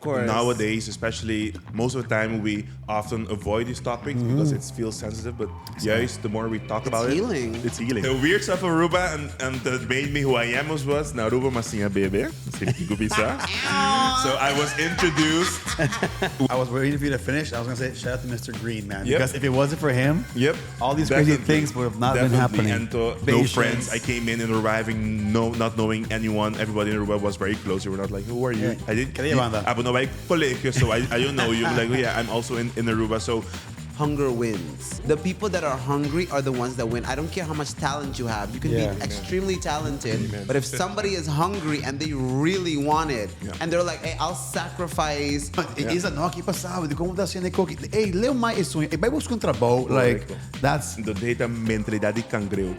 course. Nowadays, especially, most of the time we often avoid these topics because it feels sensitive. But yes, the more we talk about healing. it's healing. The weird stuff of Aruba and that made me who I am was na Aruba masinha bebe. So I was introduced. I was waiting for you to finish. I was gonna say shout out to Mr. Green, man. Yep. Because if it wasn't for him, Yep. all these crazy things would have not been happening. And no Patience. friends. I came in and arriving, not knowing anyone. Everybody in Aruba was very close. You were not like, who are you? Yeah. I didn't. Kaya banda. So I don't know you. Like, yeah, I'm also in Aruba. So Hunger wins. The people that are hungry are the ones that win. I don't care how much talent you have. You can be extremely talented, but if somebody is hungry and they really want it, and they're like, hey, I'll sacrifice. Isa, não, aqui passava, de como tá sendo a coque. Ei, leu mais esse sonho. Vai buscar trabalho. Like, that's... the data mentalidade cangreu.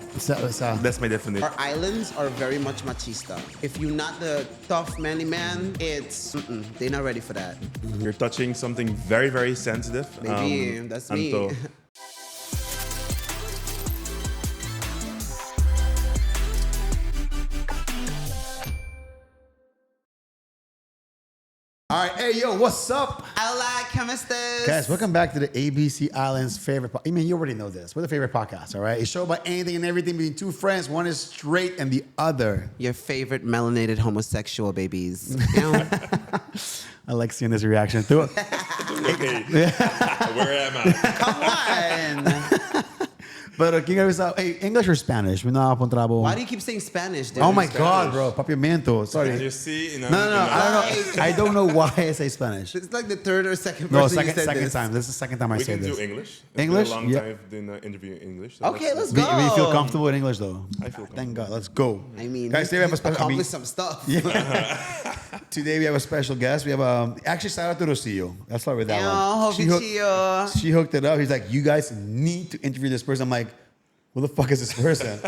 That's my definition. Our islands are very much machista. If you're not the tough, manly man, it's, they're not ready for that. You're touching something very, very sensitive. Maybe that's me. All right, hey, yo, what's up? I like chemists. Guys, welcome back to the ABC Island's favorite podcast. I mean, you already know this. We're the favorite podcast, all right? A show about anything and everything between two friends. One is straight and the other. Your favorite melanated homosexual babies. I like seeing this reaction to it. Okay. Where am I? Come on. But hey, English or Spanish? Why do you keep saying Spanish, dude? Oh my God, bro. Papiamento. Sorry. You see? No. I don't know. I don't know why I say Spanish. It's like the third or second No, person you second said this. time. This is the second time I We say can this. do English. English? It's been a long Yeah. time doing an interview in English. So Okay, let's We go. feel comfortable in English, though. I feel comfortable. Thank God. Let's go. I mean, guys, today we have a special. accomplished some stuff. Today we have a special guest. We have actually shout out to Rosillo. Let's start with that one. She hooked it up. He's like, you guys need to interview this person. I'm like, who the fuck is this person?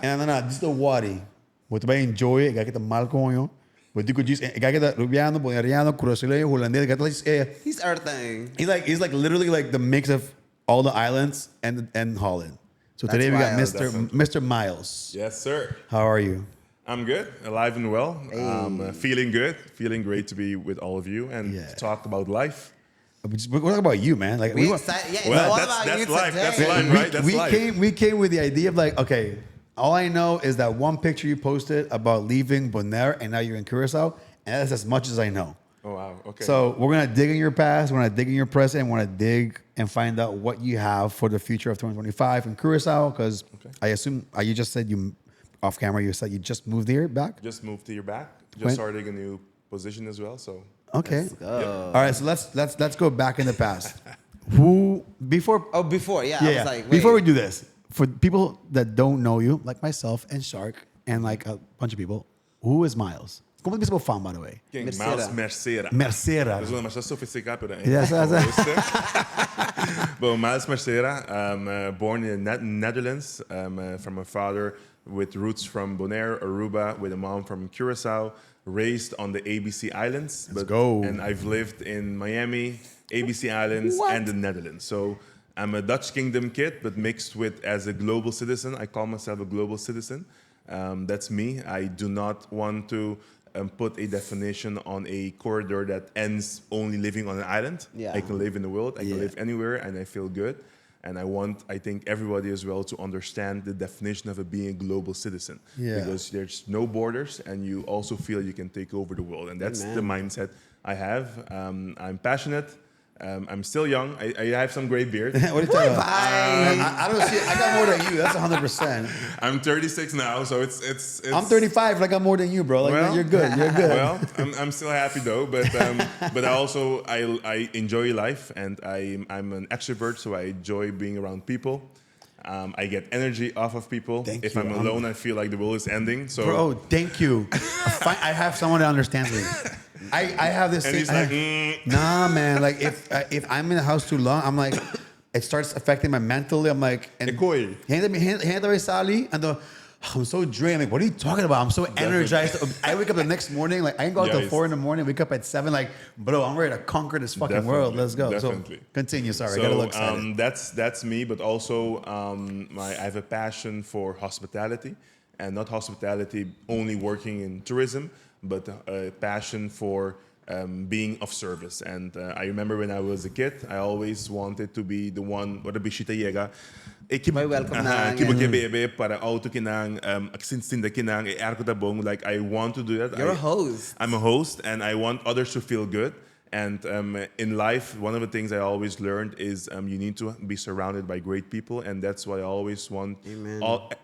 And no, this is the Wadi. Você vai enjoy it. Gaya kita mal konyo. But you could just gaya kita Rubiano, Bonaireano, Curacileo, Holandés. He's everything. He's like literally like the mix of all the islands and Holland. So today we got Mr. Miles. Yes, sir. How are you? I'm good, alive and well. Feeling good, feeling great to be with all of you and to talk about life. We're talking about you, man. Like We excited. Yeah, Well, all that's about you life. today. That's life, right? That's life. We came with the idea of like, okay, all I know is that one picture you posted about leaving Bonaire and now you're in Curacao, and that's as much as I know. Oh, wow. Okay. So we're gonna dig in your past, we're gonna dig in your present, and we're gonna dig and find out what you have for the future of 2025 in Curacao. Because I assume you just said you off camera. You said you just moved here back. Just moved to your back. Just starting a new position as well. So okay. All right. So let's go back in the past. Who before? Oh, before, yeah. I was like, wait. Before we do this, for people that don't know you, like myself and Shark and like a bunch of people, who is Miles? Como você fã, by the way? King Mercera. Miles Mercera. Mercera. Das ist uma sophisticated. Yes. Well, Miles Mercera, born in the Netherlands, from a father with roots from Bonaire, Aruba, with a mom from Curacao, raised on the ABC Islands. Let's go. And I've lived in Miami, ABC Islands, and the Netherlands. So I'm a Dutch Kingdom kid, but mixed with as a global citizen. I call myself a global citizen. That's me. I do not want to put a definition on a corridor that ends only living on an island. Yeah. I can live in the world. I can live anywhere, and I feel good. And I think everybody as well to understand the definition of being a global citizen. Yeah. Because there's no borders, and you also feel you can take over the world. And that's the mindset I have. I'm passionate. I'm still young. I have some gray beard. What are you talking about? I don't see. I got more than you. That's 100%. I'm 36 now, so it's I'm 35. I got more than you, bro. Like Well, you're good. You're good. Well, I'm still happy though, but I enjoy life, and I'm an extrovert, so I enjoy being around people. I get energy off of people. If I'm alone, I feel like the world is ending. So, bro, thank you. I have someone that understands me. I have this. And thing, he's like, nah, man. Like if I'm in the house too long, I'm like, it starts affecting my mentally. I'm like, and hand Sally, and I'm so drained. Like, what are you talking about? I'm so energized. I wake up the next morning, like I can go out till 4 in the morning, wake up at 7, like, bro, I'm ready to conquer this fucking world. Let's go. Definitely. So continue. Sorry, So I got a little excited. that's me, but also I have a passion for hospitality, and not hospitality only working in tourism, but a passion for being of service. And I remember when I was a kid, I always wanted to be the one, what a bishita yega. May welcome na. Bebe para auto kinang sinda kinang erko tabong. Like I want to do that. You're a host. I'm a host, and I want others to feel good. And in life, one of the things I always learned is you need to be surrounded by great people, and that's why I always want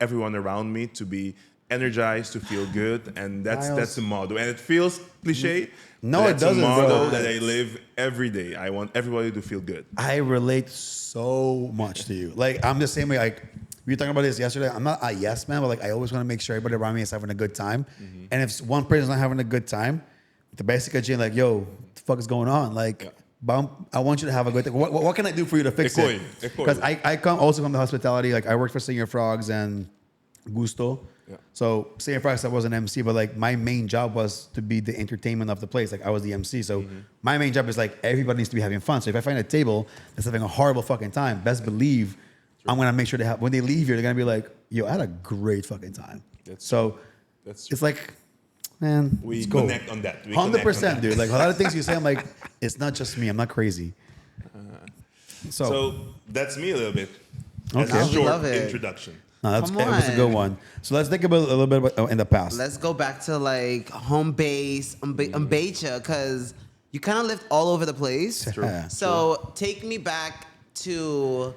everyone around me to be energized, to feel good, and that's the motto. And it feels cliche. No, it doesn't. It's a motto that I live every day. I want everybody to feel good. I relate so much to you. Like I'm the same way. Like we were talking about this yesterday. I'm not a yes man, but like I always want to make sure everybody around me is having a good time. Mm-hmm. And if one person's not having a good time, the basic agent like, yo, what the fuck is going on? Like, I want you to have a good thing. What can I do for you to fix it? Because I come also from the hospitality. Like I worked for Senior Frogs and Gusto. Yeah. So Senior Frogs, I was an MC, but like my main job was to be the entertainment of the place. Like I was the MC. So my main job is like everybody needs to be having fun. So if I find a table that's having a horrible fucking time, best believe I'm gonna make sure they have. When they leave here, they're gonna be like, yo, I had a great fucking time. It's like, man, we connect on that. 100%, dude. Like a lot of things you say, I'm like, it's not just me. I'm not crazy. So that's me a little bit. Okay. That's a short introduction. No, it was a good one. So let's think about a little bit about in the past. Let's go back to like home base, Umbecha, because you kind of lived all over the place. True. So take me back to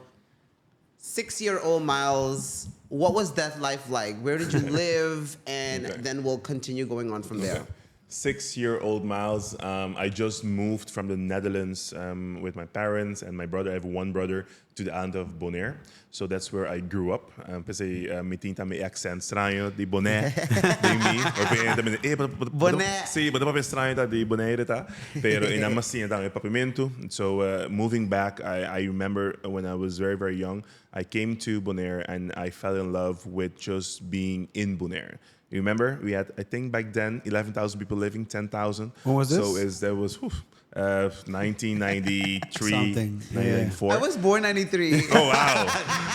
6-year-old Miles. What was that life like? Where did you live? And then we'll continue going on from there. 6-year-old Miles. I just moved from the Netherlands with my parents and my brother. I have one brother to the island of Bonaire. So that's where I grew up. Kasi may tinta may accent estranho de Bonaire. Bonaire. Sí, but pa estranho ta de Bonaire ta. Pero inamasina ta may papimento. So moving back, I remember when I was very, very young, I came to Bonaire and I fell in love with just being in Bonaire. You remember? We had, I think back then, 11,000 people living, 10,000. When was this? So that was 1993, 1994. I was born 93. Oh, wow.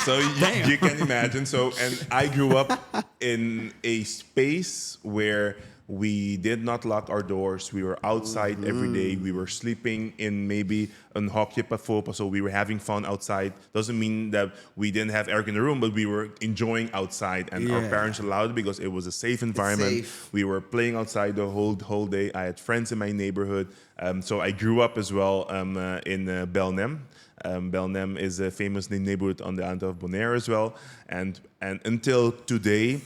So you can imagine. So, and I grew up in a space where we did not lock our doors. We were outside every day. We were sleeping in maybe an hokje pafopa, so we were having fun outside. Doesn't mean that we didn't have air in the room, but we were enjoying outside, and our parents allowed it because it was a safe environment. We were playing outside the whole day. I had friends in my neighborhood, so I grew up as well in Belnem. Belnem is a famous neighborhood on the island of Bonaire as well, and until today,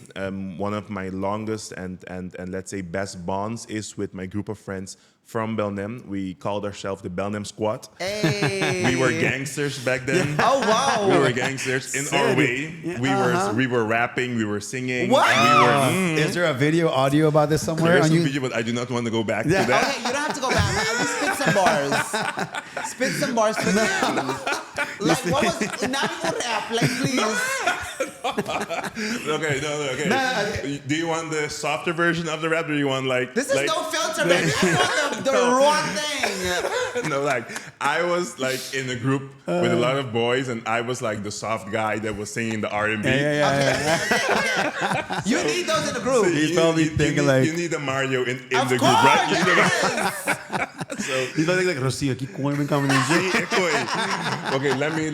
one of my longest and let's say best bonds is with my group of friends from Belnem. We called ourselves the Belnem Squad. Hey. We were gangsters back then. Oh wow! We were gangsters in our way. We were rapping. We were singing. What? Is there a video, audio about this somewhere? There's some video, but I do not want to go back to that. Okay, you don't have to go back. At least spit some bars. Spit some bars for them. Like what was? Now you go rap, like please. Okay, okay. Do you want the softer version of the rap, or do you want like... This is no filter, baby. I want the raw thing. No, like, I was like in a group with a lot of boys, and I was like the soft guy that was singing the R&B. Okay. You need those in the group. So he's probably thinking like... You need a Mario in the Of group, course, right? yes. So he's probably like, Rocio, keep coming in. Okay, let me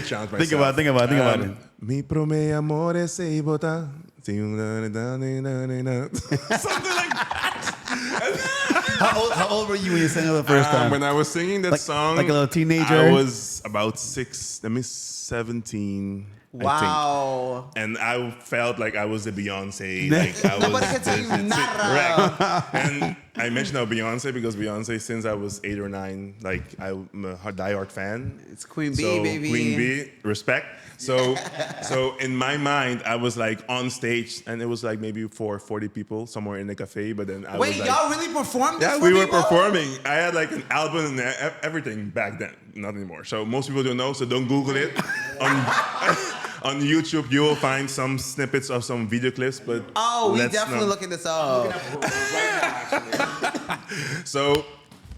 challenge myself. Think about it. Mi prome amore sei bota. Something like that. How old were you when you sang it the first time? When I was singing that song, like a little teenager. I was about 17. Wow. And I felt like I was a Beyonce. Like I Nobody can tell you correct. And I mentioned now Beyonce because Beyonce, since I was 8 or 9, like I'm a diehard fan. It's Queen Bee, baby. Queen Bee, respect. So in my mind, I was like on stage, and it was like maybe for 40 people somewhere in the cafe. But then I was like, y'all really performed this? Yeah, we were performing. I had like an album and everything back then. Not anymore. So most people don't know. So don't Google it. On YouTube, you will find some snippets of some video clips, but we definitely looking this up. So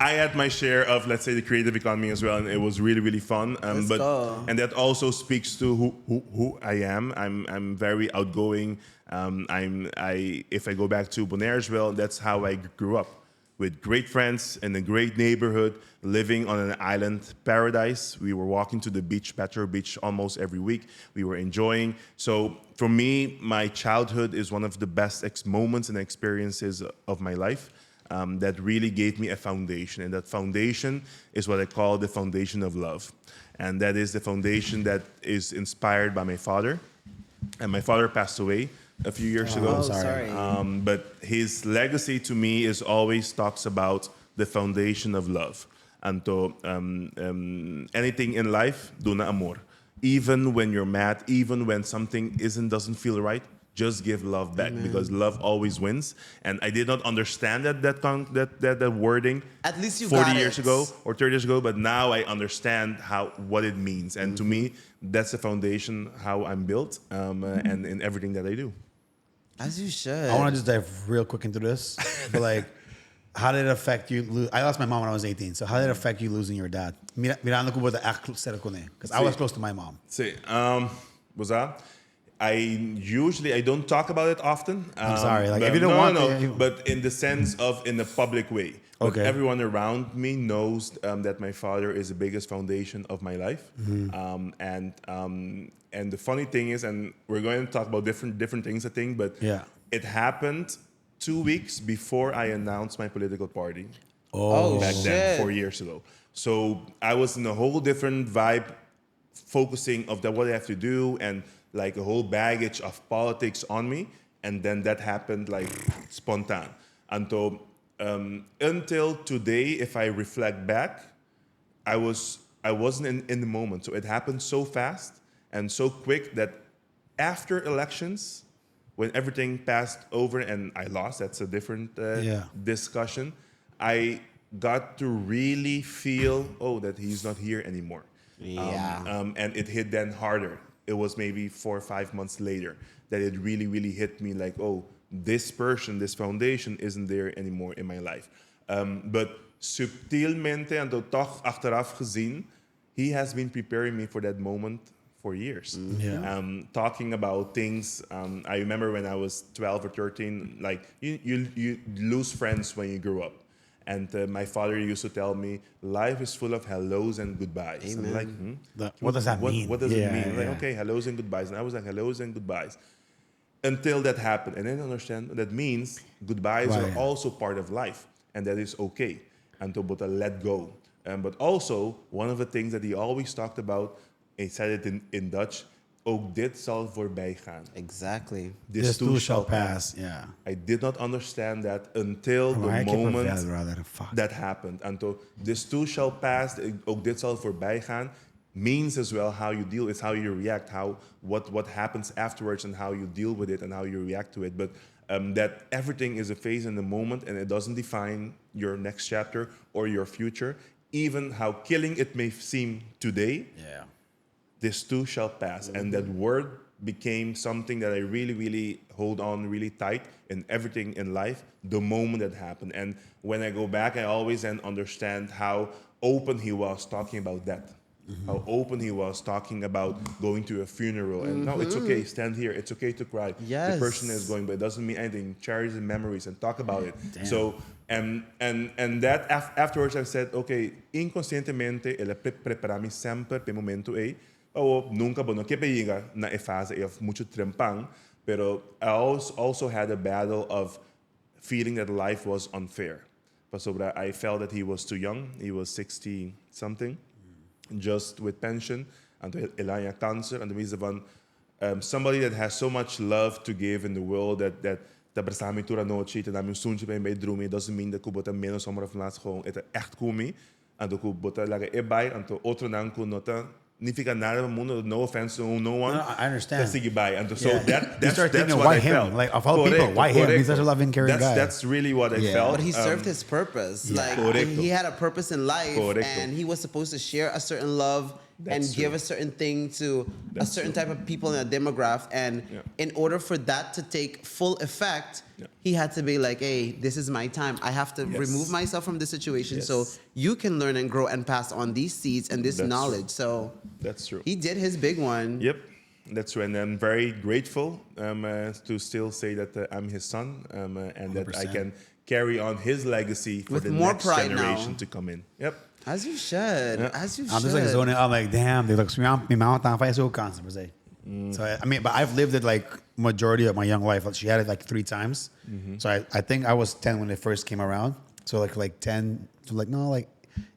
I had my share of, let's say, the creative economy as well, and it was really, really fun. And that also speaks to who I am. I'm very outgoing. If I go back to Bonaire as well, that's how I grew up. with great friends in a great neighborhood, living on an island paradise. We were walking to the beach, Petro Beach, almost every week. We were enjoying. So for me, my childhood is one of the best moments and experiences of my life. That really gave me a foundation. And that foundation is what I call the foundation of love. And that is the foundation that is inspired by my father. And my father passed away a few years ago. Oh, sorry. But his legacy to me is always talks about the foundation of love. And to anything in life, do na amor. Even when you're mad, even when something doesn't feel right, just give love back. Amen. Because love always wins. And I did not understand that wording. At least you 40 got years it. ago or 30 years ago, but now I understand what it means. And to me, that's the foundation how I'm built, and in everything that I do. As you should. I want to just dive real quick into this. But like, how did it affect you? I lost my mom when I was 18. So how did it affect you losing your dad? Mirando ko ba the act because I was close to my mom. See, was that? I don't talk about it often. I'm sorry. Like, if you don't want to, but in the sense of in a public way. But okay. Everyone around me knows that my father is the biggest foundation of my life. And the funny thing is, and we're going to talk about different things, I think, but it happened 2 weeks before I announced my political party. Back then, 4 years ago. So I was in a whole different vibe, focusing of what I have to do and like a whole baggage of politics on me, and then that happened like spontan. And so until today, if I reflect back, I wasn't in the moment. So it happened so fast and so quick that after elections, when everything passed over and I lost, that's a different discussion. I got to really feel, that he's not here anymore. And it hit then harder. It was maybe 4 or 5 months later that it really, really hit me like, this person, this foundation isn't there anymore in my life. But subtielmente, en toch achteraf gezien, he has been preparing me for that moment for years. Talking about things. I remember when I was 12 or 13, like you lose friends when you grow up. And my father used to tell me, life is full of hellos and goodbyes. Amen. I'm like, what does that mean? What does it mean? Like, okay, hellos and goodbyes. And I was like, hellos and goodbyes. Until that happened. And then I understand that means goodbyes are also part of life. And that is okay. And to let go. But also, one of the things that he always talked about, he said it in Dutch, ook dit zal voorbij gaan. Exactly. This too shall pass. Yeah. I did not understand that until the moment that happened. And so, this too shall pass, ook dit zal voorbij gaan, means as well how you deal. It's how you react, what happens afterwards and how you deal with it and how you react to it. But that everything is a phase in the moment and it doesn't define your next chapter or your future. Even how killing it may seem today, this too shall pass. And that word became something that I really, really hold on really tight in everything in life, the moment that happened. And when I go back, I always then understand how open he was talking about that. How open he was talking about going to a funeral. And no, it's okay, stand here. It's okay to cry. Yes. The person is going, but it doesn't mean anything. Cherish the memories and talk about it. Damn. So, and that afterwards I said, okay, inconscientemente, ele prepara-me sempre para o momento nunca, no que pega na fase of mucho trempang, pero I also had a battle of feeling that life was unfair. I felt that he was too young. He was 60-something, just with pension, and ele had cancer, and the reason van somebody that has so much love to give in the world that abraçar-me toda a noite, te dar-me soentje bij mij dromen, doesn't mean that eu bota menos sombra van laatst gewoon, het echt cool and eu bota laga ebai, and to outro nanku nota. Significa nada no mundo, no offense to no one. No, I understand. So that's thinking, what why I him? felt. Like, of all people, why him? He's such a loving, caring guy. That's really what I felt. But he served his purpose. Like, he had a purpose in life, and he was supposed to share a certain love and give a certain thing to a certain type of people in a demographic. And in order for that to take full effect, he had to be like, hey, this is my time. I have to remove myself from this situation so you can learn and grow and pass on these seeds and this knowledge. True. So that's true. He did his big one. Yep. That's true. And I'm very grateful to still say that I'm his son and 100%. That I can carry on his legacy for With the more next pride generation now. to come in. Yep. As you should. Yeah. As you should. I'm just like zoning out. I'm like, damn, dude. Like, my mom thought I so constant per se. So I mean, but I've lived it like majority of my young life. Like, she had it like 3 times. So I think I was 10 when it first came around. So like 10 to like no like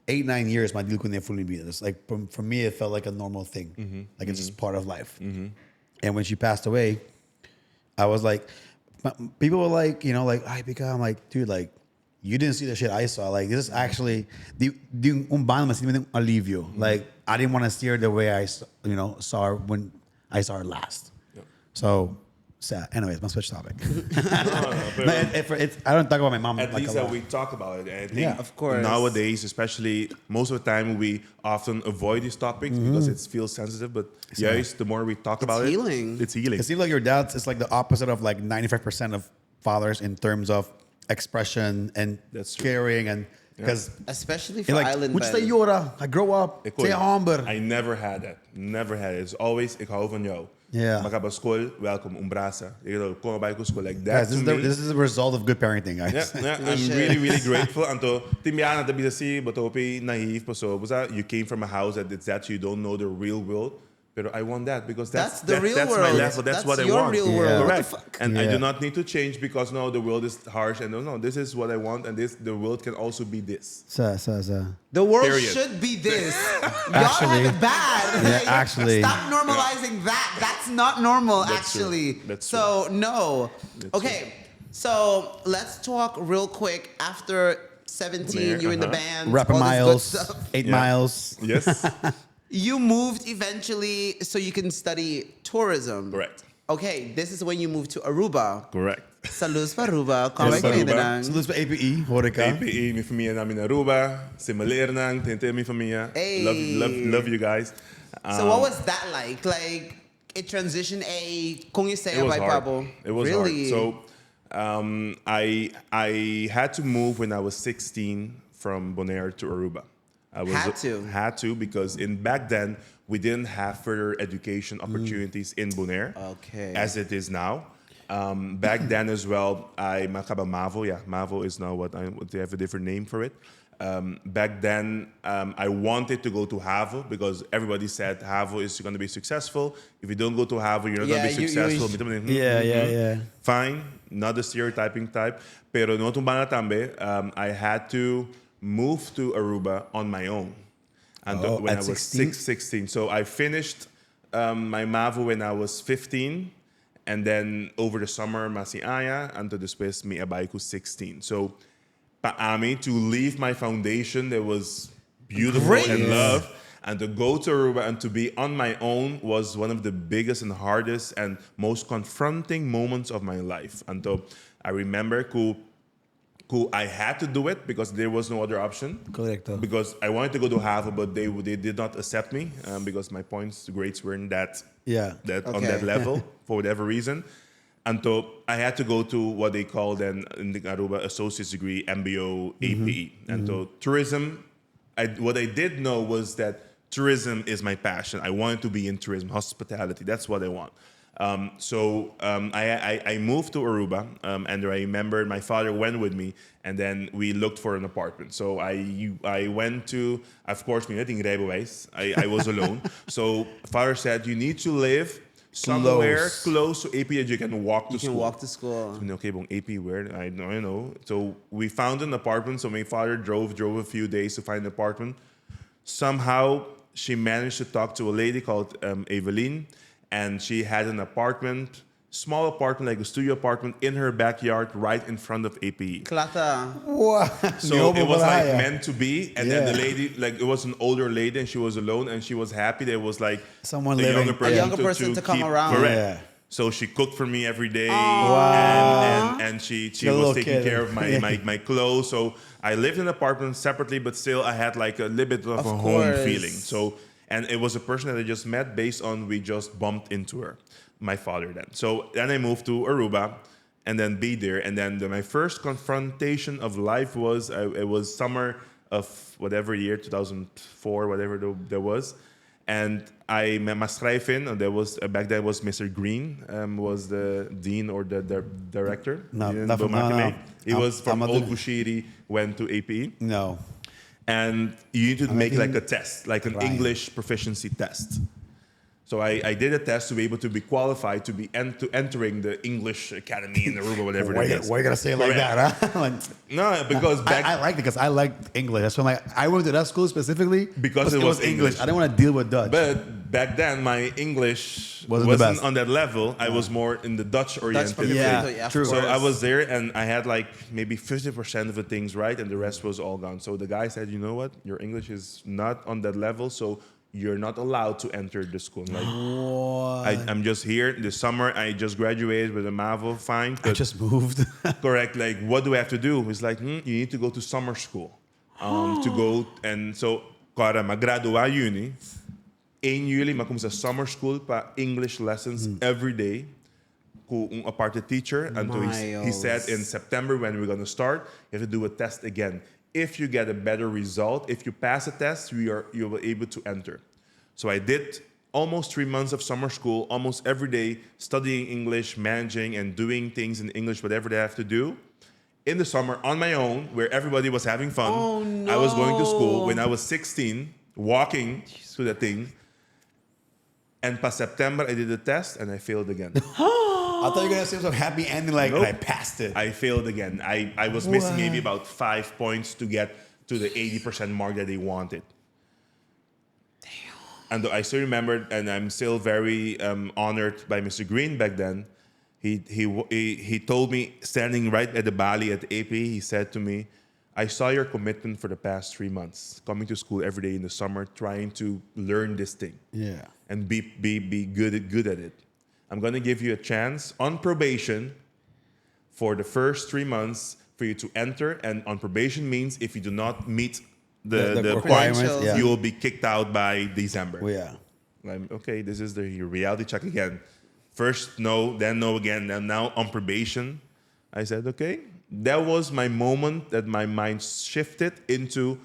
8, 9 years. My deal couldn't fully be this. Like for me, it felt like a normal thing. Like it's just part of life. And when she passed away, I was like, people were like, you know, like I become like, dude, like. You didn't see the shit I saw. Like, this is actually un band mas un alivio. Like, I didn't want to see her the way I, saw her when I saw her last. Yep. So sad. Anyways, let's switch topic. But I don't talk about my mom. at like least a that lot. we talk about it. And I think Yeah, of course. nowadays, especially most of the time, we often avoid these topics because it feels sensitive. But yes, the more we talk about healing. it's healing. It seems like your dad's is like the opposite of like 95% of fathers in terms of expression and That's true. caring and because Especially for like, island which say men. Yora, I grow up, say amber. I never had that. Never had it. It's always, ik hou van jou. Yeah. Maka school, welcome, umbrasa. You know, kom bij school like that. Guys, to me, this is the result of good parenting, guys. yeah, I'm really, really grateful. Anto, timbiana da bisa but opi naive pa so. You came from a house that it's that you don't know the real world. But I want that because that's the real that's world. my level. That's what I your want. real world. Yeah. What the Correct. fuck? And I Yeah. do not need to change because no, the world is harsh and no, this is what I want and the world can also be this. So. The world Period. should be this. Y'all Actually. have it bad. Yeah, Like, actually. Stop normalizing that. That's not normal, That's true. actually. That's so, no. That's Okay, so let's talk real quick. After 17, Bonaire, you're in the band. Rapper all this good Miles, stuff. 8 Yeah. miles. Yes. You moved eventually so you can study tourism. Correct. Okay, this is when you moved to Aruba. Correct. Saludos pa Aruba. Kom Yes, bij Aruba. Nederland. So, dus bij APE, hoor ik aan. APE, mi familia namin Aruba, si Malernang, tente mi familia. Hey. Love you guys. So what was that like? Like, it transitioned kung you say It was by hard. Pablo. It was really? hard. So I had to move when I was 16 from Bonaire to Aruba. I was Had to? because back then we didn't have further education opportunities in Bonaire. Okay. As it is now. Back then as well, I makaba Mavo. Yeah, Mavo is now they have a different name for it. Back then, I wanted to go to HAVO because everybody said HAVO is going to be successful. If you don't go to HAVO, you're not going to be successful. Yeah. Fine, not the stereotyping type. Pero no tumbana tambe, I had to move to Aruba on my own. And when at I was 16? 16. So I finished my MAVO when I was 15. And then over the summer, Masiaya, and to the space, me abaiku 16. So, paami, to leave my foundation that was beautiful Great. and love, and to go to Aruba and to be on my own was one of the biggest and hardest and most confronting moments of my life. And so I remember I had to do it because there was no other option. Correcto. Because I wanted to go to Harvard, but they did not accept me because my grades weren't that on that level for whatever reason. And so I had to go to what they call then in the Aruba associate's degree, MBO, APE. And so tourism, what I did know was that tourism is my passion. I wanted to be in tourism, hospitality. That's what I want. So I moved to Aruba, and I remember my father went with me, and then we looked for an apartment. So I went to, of course, I was alone. So father said, you need to live somewhere close to AP that you can walk to school. You can walk to school. Okay, but AP where? I don't know. So we found an apartment. So my father drove a few days to find an apartment. Somehow she managed to talk to a lady called Evelyn. And she had an apartment, small apartment, like a studio apartment, in her backyard, right in front of APE. Klata. Wow. So it was like meant to be. And then the lady, like it was an older lady, and she was alone, and she was happy that it was like Someone a living. younger person to come keep, around. Correct. Yeah. So she cooked for me every day, Wow. and she a little was taking kid. care of my clothes. So I lived in an apartment separately, but still I had like a little bit of a home feeling. So. And it was a person that I just met based on we just bumped into her, my father then. So then I moved to Aruba and then be there. And then my first confrontation of life was, it was summer of whatever year, 2004, whatever there was. And I met Masrijfin, and there was back then was Mr. Green, was the dean or the director. No, He was from Old Bushiri, went to APE. No. And you need to make like a test, like an English proficiency test. So I did a test to be able to be qualified to be entering the English Academy in Aruba, whatever it is. Why are you gonna say it like that? Huh? No, because I like it because I like English. That's why I went to that school specifically because it was English. I didn't want to deal with Dutch. But back then, my English wasn't on that level. I was more in the Dutch oriented. True. So I was there, and I had like maybe 50% of the things right, and the rest was all gone. So the guy said, "You know what? Your English is not on that level, so you're not allowed to enter the school." Like, I'm just here this summer. I just graduated with a MAVO. Fine. I just moved. Correct. Like, what do I have to do? He's like, you need to go to summer school. To go, and so, cara, mag-graduar uni. 1 juli, mag sa summer school pa English lessons every day. Kung a part teacher. Until he said in September when we're going to start, you have to do a test again. If you get a better result, if you pass a test, you'll be able to enter. So I did almost 3 months of summer school, almost every day, studying English, managing, and doing things in English, whatever they have to do. In the summer, on my own, where everybody was having fun. Oh, no. I was going to school when I was 16, walking to the thing. And by September, I did the test, and I failed again. I thought you were going to say some happy ending, like, nope. I passed it. I failed again. I was missing maybe about 5 points to get to the 80% mark that they wanted. Damn. And I still remember, and I'm still very honored by Mr. Green back then. He told me, standing right at the Bali at the AP, he said to me, I saw your commitment for the past 3 months, coming to school every day in the summer, trying to learn this thing. Yeah. And be good at it. I'm going to give you a chance on probation for the first 3 months for you to enter. And on probation means if you do not meet the requirements, you will be kicked out by December. Well, yeah. I'm, okay, this is the reality check again. First no, then no again, then now on probation. I said, okay. That was my moment that my mind shifted into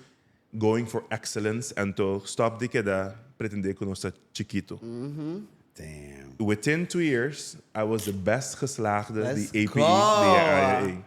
going for excellence and to stop di queda pretender con sa chiquito. Damn. Within 2 years, I was the best geslaagde Let's die APE, go.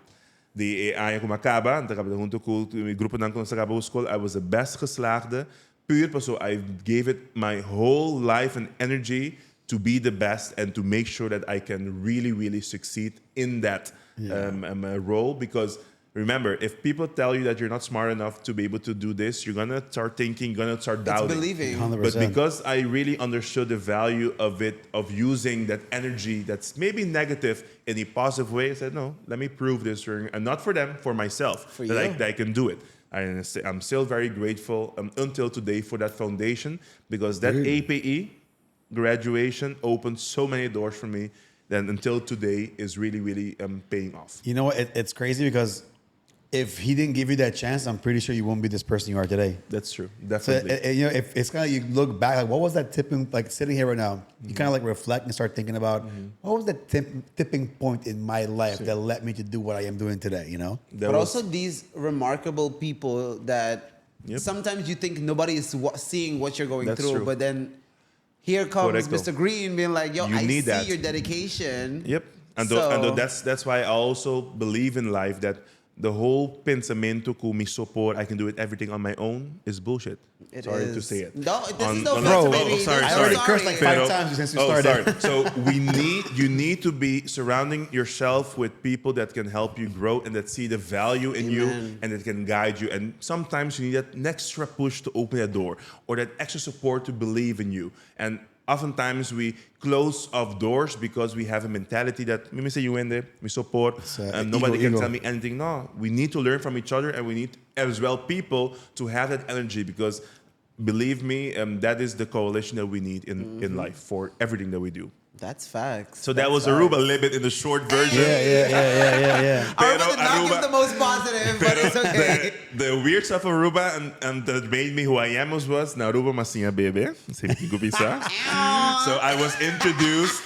die AI kumakaba, and tapos junto ko grupo ng sa Cabo School, I was the best geslaagde. Puur so I gave it my whole life and energy to be the best and to make sure that I can really, really succeed in that role. Because remember, if people tell you that you're not smart enough to be able to do this, you're going to start thinking, you're going to start doubting. It's believing. 100%. But because I really understood the value of it, of using that energy that's maybe negative in a positive way, I said, no, let me prove this, and not for them, for myself, for that I can do it. I'm still very grateful until today for that foundation, because that APE graduation opened so many doors for me that until today is really, really paying off. You know what? It's crazy because if he didn't give you that chance, I'm pretty sure you won't be this person you are today. That's true, definitely. So, you know, if it's kind of, you look back, like, what was that tipping, like sitting here right now, you kind of like reflect and start thinking about, what was that tipping point in my life that led me to do what I am doing today, you know? But also these remarkable people that sometimes you think nobody is seeing what you're going through, but then here comes Mr. Green being like, yo, I see your dedication. Yep. And that's why I also believe in life that the whole pensamento ko mi support, I can do it everything on my own, is bullshit. Sorry to say it. No, this is no offense, baby. Sorry. I already cursed like 5 times since we started. Sorry. So you need to be surrounding yourself with people that can help you grow and that see the value in you and that can guide you. And sometimes you need that extra push to open that door or that extra support to believe in you. And oftentimes we close off doors because we have a mentality that me say you in there, me support, and nobody can tell me anything. No, we need to learn from each other, and we need as well people to have that energy, because believe me, that is the coalition that we need in life for everything that we do. That's facts. So that was Aruba, a little bit in the short version. Yeah. Aruba did not give the most positive, but it's okay. The weird stuff of Aruba and that made me who I am was na Aruba masinha bebe. So I was introduced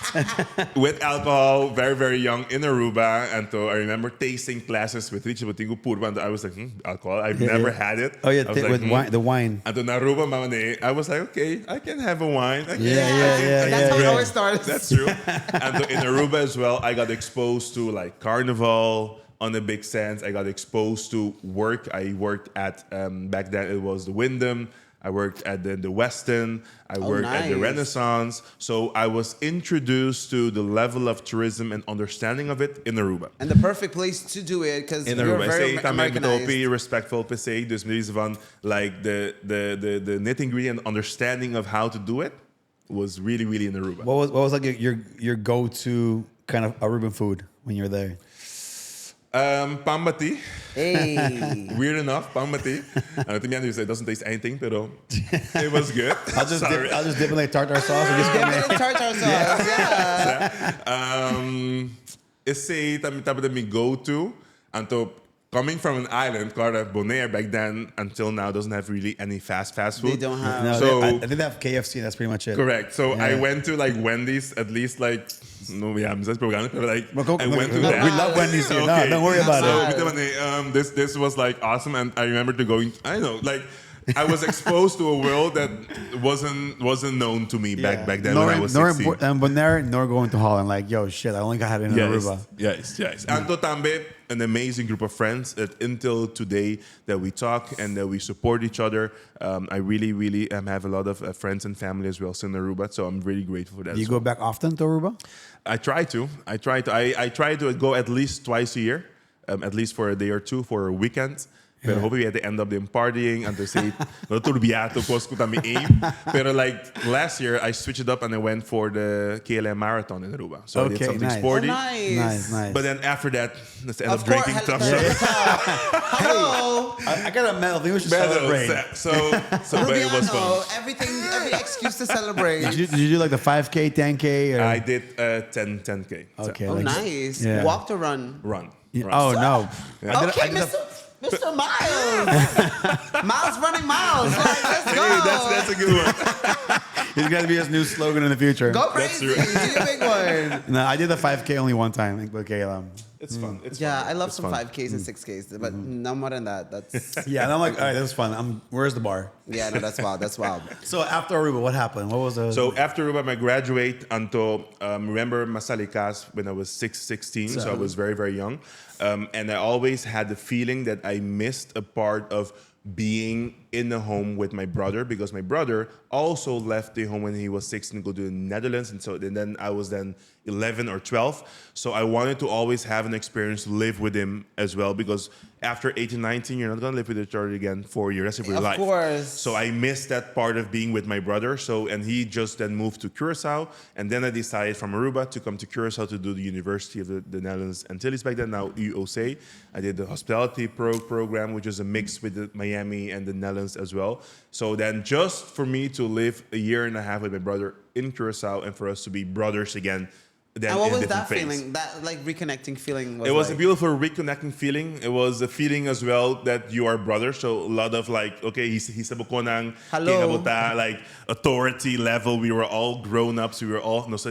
with alcohol very, very young in Aruba. And so I remember tasting classes with Richie Botingo Purba. And I was like, alcohol. I've never had it. Oh, yeah, like, wine, the wine. And then Aruba, I was like, okay, I can have a wine. That's how it always starts. That's true. And in Aruba as well, I got exposed to like Carnival on a big sense. I got exposed to work. I worked at, back then it was the Wyndham. I worked at the Westin. I worked at the Renaissance. So I was introduced to the level of tourism and understanding of it in Aruba. And the perfect place to do it because you're very Americanized. Respectful per se. Dus meer van like the nitty-gritty and understanding of how to do it was really, really in Aruba. What was like your go-to kind of Aruban food when you were there? Pambati. Hey. Weird enough, pambati. To be honest, it doesn't taste anything, but it was good. I'll just dip in like tartar sauce. Or just dip it in tartar sauce, yeah. It's a type of me go-to. And to coming from an island called Bonaire back then until now doesn't have really any fast food. They don't have. No, so I think they have KFC. That's pretty much it. Correct. So yeah. I went to like Wendy's at least like I went to that. We love Wendy's here. Okay. No, don't worry about it. This was like awesome, and I remember going. I know, like I was exposed to a world that wasn't known to me back then when I was 16. Bonaire, nor going to Holland. Like, yo, shit, I only got it in Aruba. Yes. And Totambe, an amazing group of friends that until today that we talk and that we support each other. I really, really have a lot of friends and family as well in Aruba, so I'm really grateful for that. Do you go back often to Aruba? I try to. I try to go at least twice a year, at least for a day or two for a weekend. Pero hopefully at the end of them partying and to say no turbiato cosco tami aim. Pero like last year I switched it up and I went for the KLM marathon in Aruba. So I did something sporty. Nice. But then after that, let's end up drinking tough. Hello. I got a medal. I think we should celebrate. So but it was fun. Every excuse to celebrate. Did you do like the 5K, 10K? Or? I did 10K. Okay. Oh, like, nice. Yeah. Walk to run. Run. Oh no. Yeah. Okay, Mr. Miles. Miles running miles. Like, let's go. Hey, that's a good one. He's going to be his new slogan in the future. Go crazy. Do your big one. No, I did the 5K only one time. Okay, it's fun. I love some 5Ks and 6Ks, but no more than that. That's yeah, and I'm like, all right, that was fun. Where's the bar? Yeah, no, that's wild. That's wild. So after Aruba, what happened? What was the... So after Aruba, I graduate until, remember Masalikas when I was 16, so I was very, very young. And I always had the feeling that I missed a part of being in the home with my brother, because my brother also left the home when he was 16 to go to the Netherlands, and then I was 11 or 12. So I wanted to always have an experience to live with him as well, because after 18, 19, you're not gonna live with each other again for your rest of your life. Of course. So I missed that part of being with my brother. And he just then moved to Curacao, and then I decided from Aruba to come to Curacao to do the University of the Netherlands Antilles back then, now UOC. I did the hospitality program, which is a mix with Miami and the Netherlands as well. So then just for me to live a year and a half with my brother in Curacao and for us to be brothers again. And what was that feeling? That like reconnecting feeling? It was a beautiful reconnecting feeling. It was a feeling as well that you are brothers. So a lot of like, okay, he's Konang, like authority level. We were all grown ups. We were all so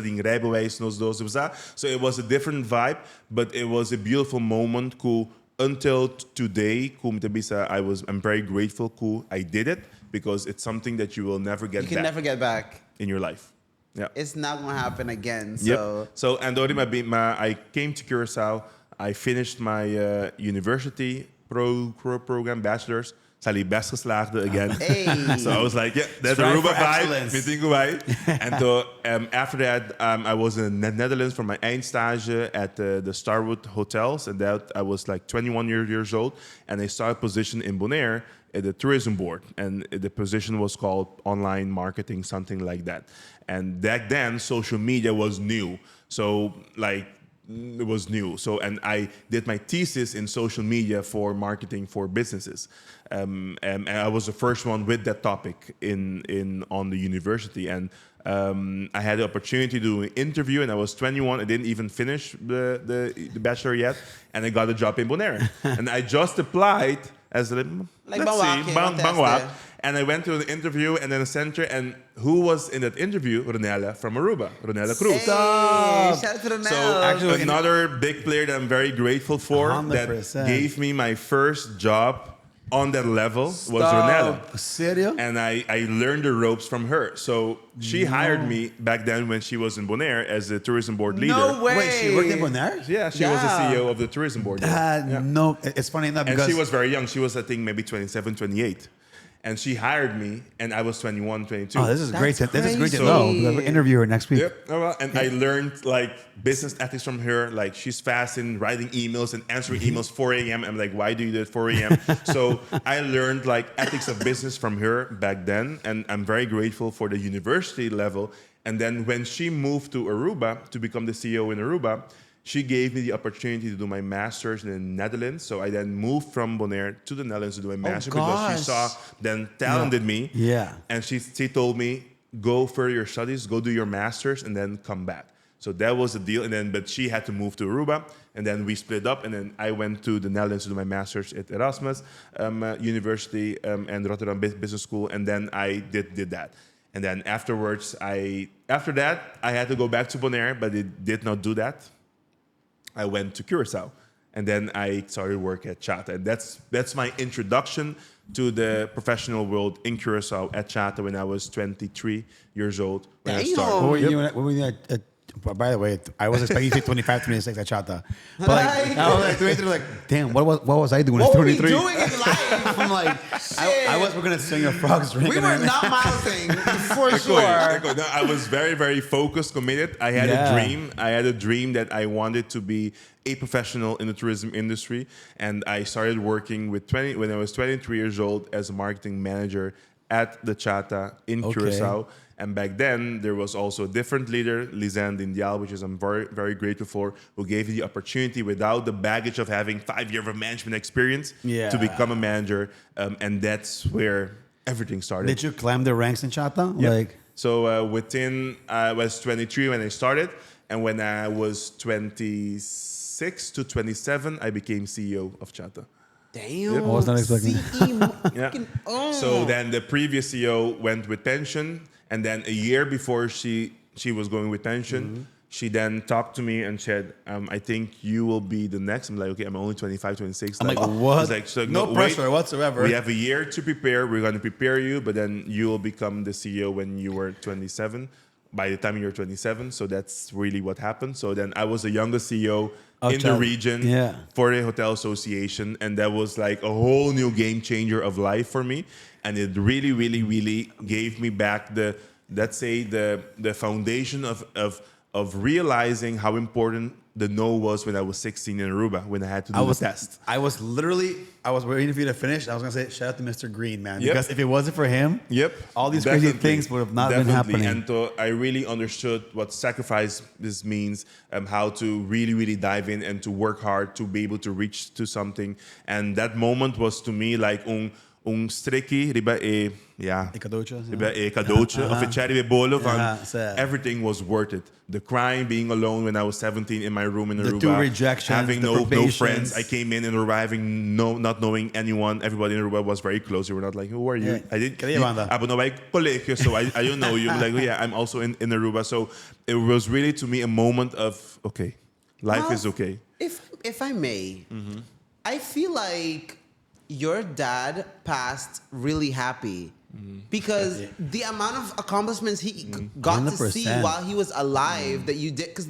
it was a different vibe, but it was a beautiful moment. Cool. Until today, I'm very grateful. I did it because it's something that you will never get back. You can never get back in your life. Yeah, it's not gonna happen again. So, yep. So and I came to Curacao. I finished my university program, bachelor's. Sali best geslaagde again. Hey. So I was like, yeah, that's Aruba vibe. And so after that, I was in the Netherlands for my eindstage at the Starwood hotels, and that I was like 21 years old, and I started a position in Bonaire at the tourism board, and the position was called online marketing, something like that. And back then, social media was new, so like. It was new. So, and I did my thesis in social media for marketing for businesses. And I was the first one with that topic on the university. And I had the opportunity to do an interview, and I was 21. I didn't even finish the bachelor yet, and I got a job in Bonaire. And I just applied as let's see, Bangwak. And I went to the interview and then a center, and who was in that interview? Ronella from Aruba, Ronella Cruz. Hey, shout out to Ronella. So actually, another big player that I'm very grateful for 100%. that gave me my first job on that level was Ronella. Serio? And I learned the ropes from her. So she hired me back then when she was in Bonaire as a tourism board leader. No way. Wait, she worked in Bonaire? Yeah, she was the CEO of the tourism board. No, it's funny enough because... And she was very young. She was, I think, maybe 27, 28. And she hired me, and I was 21, 22. Oh, this is great. This is great to crazy. know. We'll interview her next week. Yep. Oh, well, and I learned like business ethics from her. Like she's fast in writing emails and answering emails 4 a.m. I'm like, why do you do it 4 a.m.? So I learned like ethics of business from her back then, and I'm very grateful for the university level. And then when she moved to Aruba to become the CEO in Aruba, she gave me the opportunity to do my master's in the Netherlands. So I then moved from Bonaire to the Netherlands to do my master's because she saw then talent in me. Yeah. And she told me, go further your studies, go do your master's, and then come back. So that was the deal. And then, but she had to move to Aruba, and then we split up. And then I went to the Netherlands to do my master's at Erasmus University and Rotterdam Business School. And then I did that. And then afterwards, after that, I had to go back to Bonaire, but it did not do that. I went to Curacao, and then I started work at Chata. And that's my introduction to the professional world in Curacao at Chata when I was 23 years old when I started. What were you by the way, I was expecting you to say 25, 26 at Chata. But like, I was like 23, like, damn, what was I doing at 23? What were we doing in life? I'm like, I was going to sing a frog's drink. We were not milesing, for sure. No, I was very, very focused, committed. I had a dream. I had a dream that I wanted to be a professional in the tourism industry. And I started working when I was 23 years old as a marketing manager at the Chata in Curacao. And back then, there was also a different leader, Lisanne Dindial, which I'm very, very grateful for, who gave me the opportunity without the baggage of having 5 years of management experience to become a manager. And that's where everything started. Did you climb the ranks in Chata? Yep. Like, so I was 23 when I started. And when I was 26 to 27, I became CEO of Chata. Damn. I was not expecting So then the previous CEO went with pension. And then a year before she was going with pension, she then talked to me and said, I think you will be the next. I'm like, okay, I'm only 25, 26. I'm like, what? Like, no pressure whatsoever. We have a year to prepare. We're going to prepare you, but then you will become the CEO when you were 27. By the time you're 27. So that's really what happened. So then I was the youngest CEO in the region for the Hotel Association. And that was like a whole new game changer of life for me. And it really, really, really gave me back the foundation of realizing how important the no was when I was 16 in Aruba, when I had to do the test. I was waiting for you to finish. I was going to say, shout out to Mr. Green, man. Because if it wasn't for him, all these crazy things would have not been happening. And I really understood what sacrifice this means, how to really, really dive in and to work hard to be able to reach to something. And that moment was to me like strikkie, cadeautje, of een cherry bolo van everything was worth it. The crying, being alone when I was 17 in my room in Aruba. The 2 rejections, having no friends. I came in Aruba having not knowing anyone. Everybody in Aruba was very close. You were not like, who are you? I didn't. So I don't know you. Like, I'm also in Aruba. So it was really to me a moment of, okay, life is okay. If I may, I feel like your dad passed really happy because the amount of accomplishments he got 100%. To see while he was alive that you did, because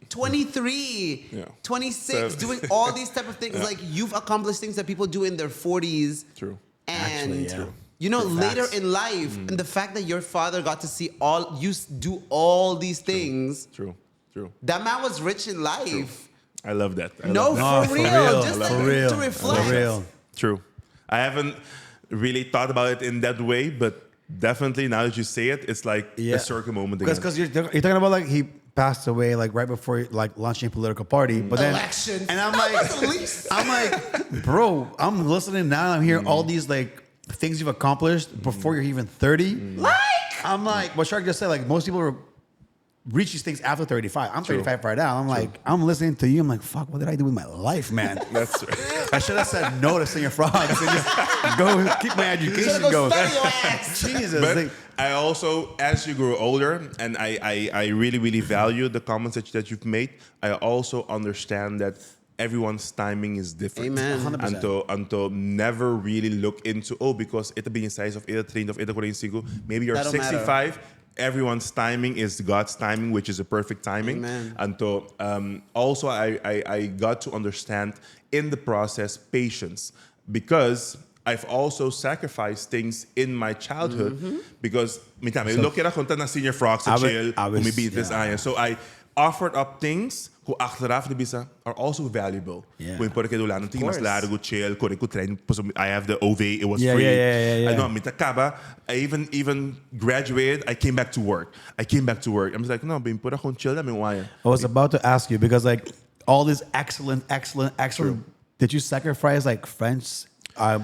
23, 26, doing all these type of things, like you've accomplished things that people do in their 40s. True. And you know, later in life, and the fact that your father got to see you do all these things. True. That man was rich in life. True. I love that. For real. Just like to reflect. For real. True. I haven't really thought about it in that way, but definitely now that you say it, it's like a circle moment again. Because you're talking about like he passed away like right before like launching a political party, but then election, and I'm like, bro, I'm listening now. I'm hearing all these like things you've accomplished before you're even 30. Like I'm like, what Shark just said, like most people reach these things after 35. I'm 35 right now. I'm like, I'm listening to you. I'm like, fuck, what did I do with my life, man? That's right. I should have said no to singing frogs and just go keep my education going. Jesus. But I also, as you grow older, and I really, really value the comments that you've made, I also understand that everyone's timing is different. Amen. 100%. Until never really look into, because ito being size of ito trained of ito 45, maybe you're That'll 65. matter. Everyone's timing is God's timing, which is a perfect timing. Amen. Until also I got to understand in the process patience, because I've also sacrificed things in my childhood because look at ako na senior frogs sa chill, maybe this so I offered up things who achteraf na bisa are also valuable. Kung por aquilo lá não tinha mas largo chill, kung ko train, I have the OV, it was free. I know I even graduated, I came back to work. I'm just like, no, bin por akong chill na may why. I was about to ask you because like all this excellent. Did you sacrifice like friends?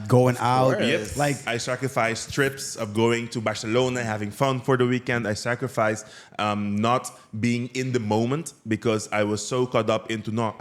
Going out, yes. Like I sacrificed trips of going to Barcelona, having fun for the weekend. I sacrificed not being in the moment because I was so caught up into I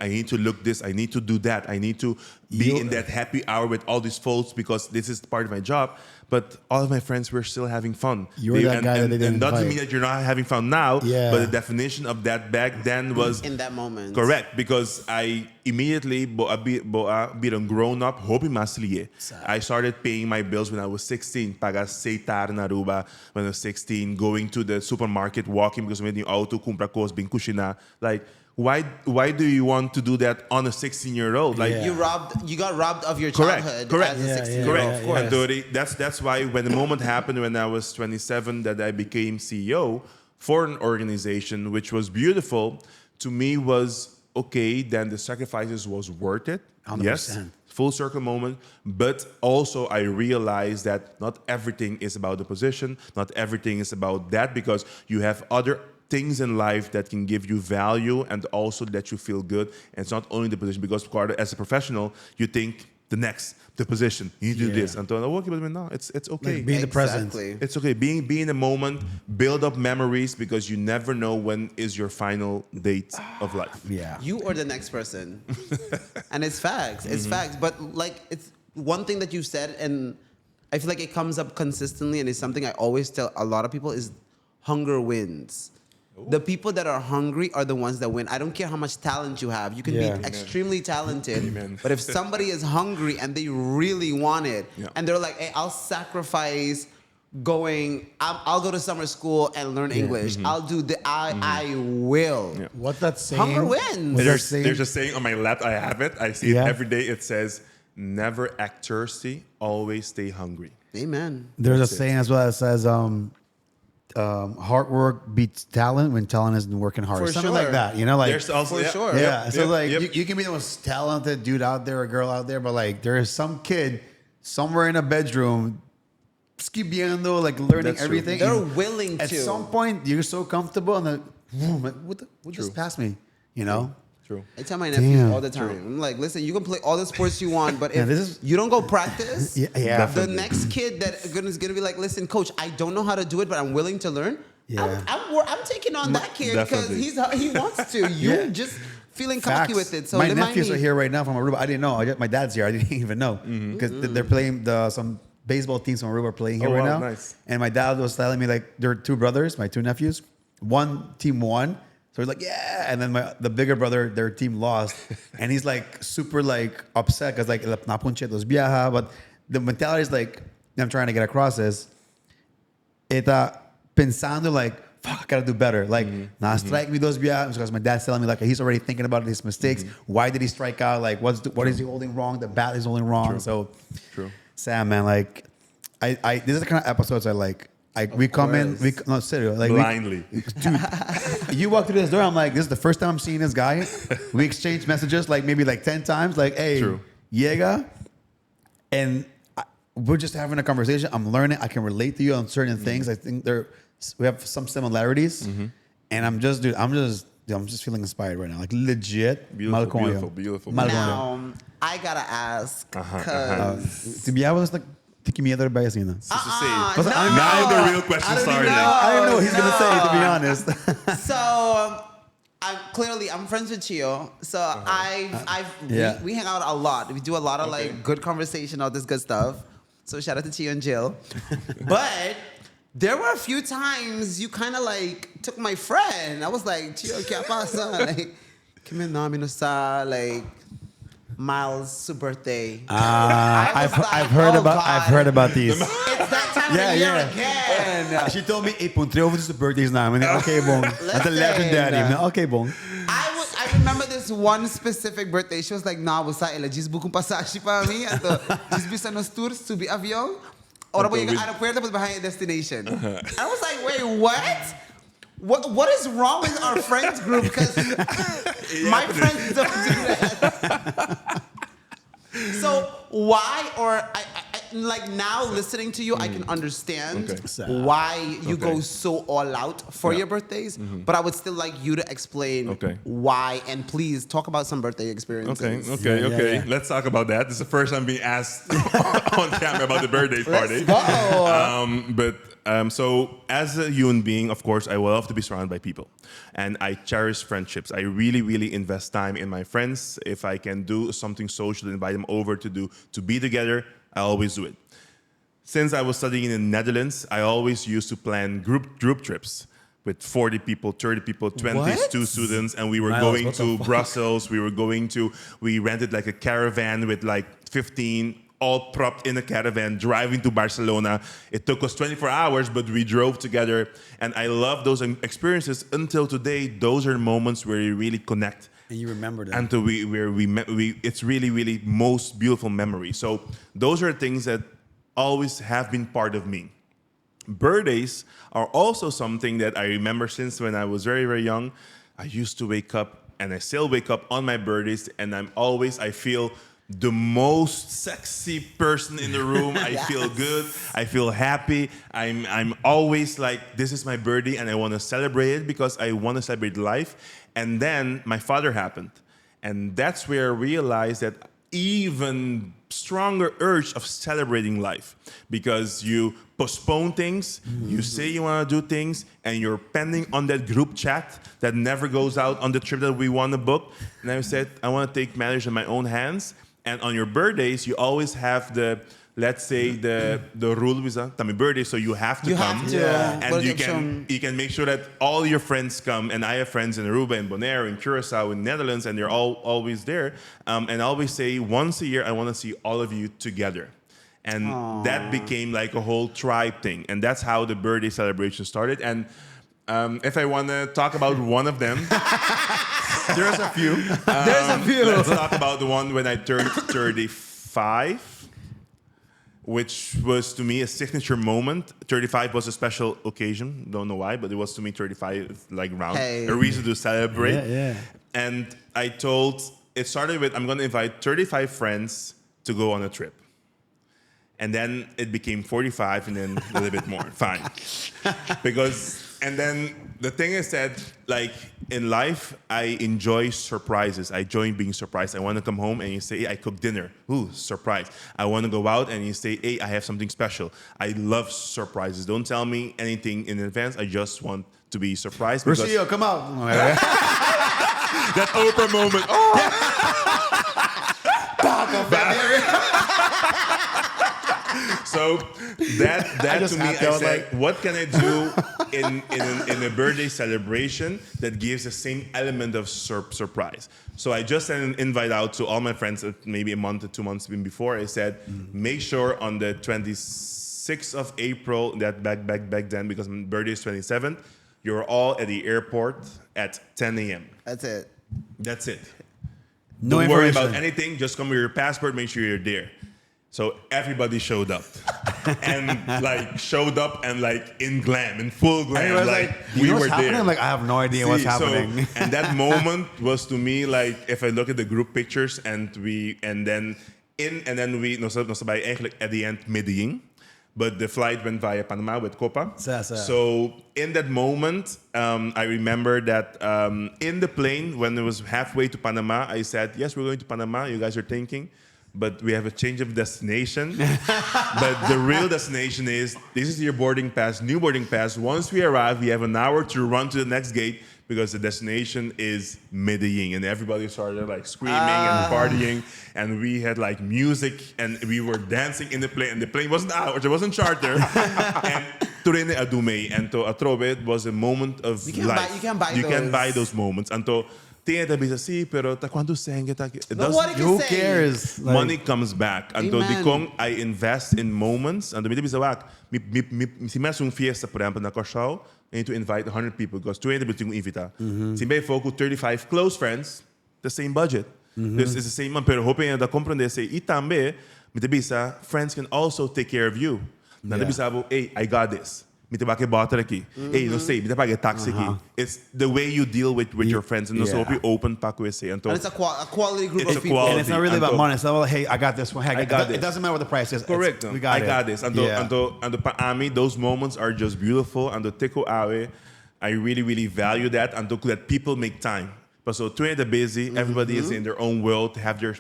need to look this, I need to do that, I need to be in that happy hour with all these folks because this is part of my job. But all of my friends were still having fun. You're that guy that they didn't invite. Doesn't mean that you're not having fun now. But the definition of that back then was in that moment. Correct, because I immediately being grown up, hoping masliye. I started paying my bills when I was 16. Paga seitar na Aruba when I was 16. Going to the supermarket, walking because when you auto compra coisas bem kushina. Like why do you want to do that on a 16-year-old? Like you got robbed of your childhood correct. as a 16-year-old. Of course. And that's why when the moment happened when I was 27 that I became CEO for an organization, which was beautiful, to me was okay, then the sacrifices was worth it. 100%. Yes. Full circle moment, but also I realized that not everything is about the position, not everything is about that, because you have other things in life that can give you value and also let you feel good. And it's not only the position, because as a professional, you think the position, you need to do this. And no, it's okay. Like being the present. It's okay. Being in the moment, build up memories because you never know when is your final date of life. Yeah. You or the next person. And it's facts. It's facts. But like it's one thing that you said, and I feel like it comes up consistently, and it's something I always tell a lot of people is hunger wins. The people that are hungry are the ones that win. I don't care how much talent you have. You can be extremely talented, but if somebody is hungry and they really want it, and they're like, hey, I'll sacrifice going, I'll go to summer school and learn English. I'll do I will. What's that saying? Hunger wins. There's a saying on my lap, I have it. I see it every day. It says, never act thirsty, always stay hungry. Amen. There's a saying as well that says, hard work beats talent when talent isn't working hard. For Something sure. like that, you know, like there's also sure. Yeah. So you can be the most talented dude out there or girl out there, but like there is some kid somewhere in a bedroom skibiendo, like learning everything. They're willing to. At some point, you're so comfortable and what just passed me, you know? True. I tell my nephews all the time. I'm like, listen, you can play all the sports you want, but if you don't go practice, the next kid that is gonna be like, listen, coach, I don't know how to do it, but I'm willing to learn. I'm taking on that kid because he wants to. You just feeling cocky with it. So my nephews are here right now from Aruba. I didn't know. My dad's here. I didn't even know because they're playing some baseball teams from Aruba are playing here right now. Nice. And my dad was telling me like there are two brothers, my two nephews. One team won. So he's like, yeah. And then the bigger brother, their team lost. And he's like super like upset because like, napunche dos viaja. But the mentality is like, I'm trying to get across is, pensando like, fuck, I gotta do better. Like, strike me those viajas. Because my dad's telling me like, he's already thinking about his mistakes. Why did he strike out? Like, what is he holding wrong? The bat is holding wrong. So, Sam, man, like, I this is the kind of episodes I like. We come in, no, seriously. Like blindly. Dude, you walk through this door, I'm like, this is the first time I'm seeing this guy. We exchange messages like maybe like 10 times, like, hey, llega. And we're just having a conversation. I'm learning. I can relate to you on certain things. I think we have some similarities. And I'm just feeling inspired right now. Like legit. Beautiful. Now, I gotta ask, because to be honest, like, que miedo ba kasi na? Now the real question started. I don't know what he's gonna say, to be honest. So, I'm friends with Chio. So we hang out a lot. We do a lot of like good conversation, all this good stuff. So shout out to Chio and Jill. But there were a few times you kind of like took my friend. I was like, Chio, ¿qué pasa? Like, come in, like Miles' birthday. I've heard about these. It's that time of the year again. She told me, "Hey, puntre over to the birthdays now." Okay, bong. That's a legendary. Okay, bong. I remember this one specific birthday. She was like, "Nah, basta ela jis bukong passagem para mim. Ato jis bisa nos tours subi avião. Ora boy yung aeropuerto but behind destination." I was like, "Wait, what? What is wrong with our friends group? Because my friends don't do that." So why, or I like now listening to you, I can understand why you go so all out for your birthdays, but I would still like you to explain why, and please talk about some birthday experiences. Okay. Let's talk about that. This is the first time being asked on camera about the birthday party. Let's go. So as a human being, of course, I love to be surrounded by people. And I cherish friendships. I really, really invest time in my friends. If I can do something social, invite them over to be together, I always do it. Since I was studying in the Netherlands, I always used to plan group trips with 40 people, 30 people, 22 students, and we were going to Brussels. We rented like a caravan with like 15 all propped in a caravan, driving to Barcelona. It took us 24 hours, but we drove together. And I love those experiences until today. Those are moments where you really connect. And you remember them. Until it's really, really most beautiful memory. So those are things that always have been part of me. Birthdays are also something that I remember since when I was very, very young. I used to wake up, and I still wake up on my birthdays, and I feel the most sexy person in the room. I feel good. I feel happy. I'm always like, this is my birthday and I want to celebrate it because I want to celebrate life. And then my father happened. And that's where I realized that even stronger urge of celebrating life, because you postpone things, you say you want to do things, and you're pending on that group chat that never goes out on the trip that we want to book. And I said, I want to take matters in my own hands. And on your birthdays, you always have the rule with my birthday, so you have to come. And you can make sure that all your friends come. And I have friends in Aruba, in Bonaire, in Curacao, in Netherlands, and they're all always there. And I always say, once a year, I want to see all of you together. And that became like a whole tribe thing. And that's how the birthday celebration started. And if I want to talk about one of them, there's a few. Let's talk about the one when I turned 35, which was to me a signature moment. 35 was a special occasion. Don't know why, but it was to me 35 like round a reason to celebrate. Yeah. And it started with, I'm going to invite 35 friends to go on a trip. And then it became 45 and then a little bit more. Fine. And then the thing is that, like, in life, I enjoy surprises. I enjoy being surprised. I want to come home and you say, hey, I cooked dinner. Ooh, surprise. I want to go out and you say, hey, I have something special. I love surprises. Don't tell me anything in advance. I just want to be surprised. Rocio, come out. That Oprah moment. So that to me, I said, what can I do in a birthday celebration that gives the same element of surprise? So I just sent an invite out to all my friends, maybe a month or 2 months before. I said, make sure on the 26th of April, that back then, because my birthday is 27th, you're all at the airport at 10 a.m. That's it. Don't worry about anything. Just come with your passport. Make sure you're there. So everybody showed up, and in glam, in full glam, we were there. Like, I have no idea what's happening. And that moment was to me like, if I look at the group pictures, and then we no sabay eigenlijk at the end Medellin, but the flight went via Panama with Copa. So in that moment, I remember that in the plane when it was halfway to Panama, I said, yes, we're going to Panama. You guys are thinking. but we have a change of destination. But the real destination is, this is your boarding pass, new boarding pass. Once we arrive, we have an hour to run to the next gate because the destination is Medellin. And everybody started like screaming and partying. And we had like music and we were dancing in the plane. And the plane wasn't ours, it wasn't charter. And Turene Adume and to Atrobe, it was a moment of life. You can buy those moments. And to tinha da bisa si, pero ta quando sangue ta. Who cares? Like, money comes back. And to di I invest in moments. And to mi bisa wak, si mas fiesta por exemplo na Koshao, I need to invite 100 people because 200 people invita. Si may focus 35 close friends, the same budget. This is the same man, pero hoping da comprende say e tambe, mi bisa friends can also take care of you. Na bisa hey, I got this. Mi te bake bottle aqui. Hey, no sei, mi te pague taxi aqui. It's the way you deal with your friends and also be open pa ko say. And it's a quality group of people. And it's not really about money. It's not like, hey, I got this one. Hey, I got this. It doesn't matter what the price is. Correct. We got I got this. And pa ami, those moments are just beautiful. And the teko awe, I really, really value that. And to let people make time. But so, when they're busy, everybody is in their own world to have their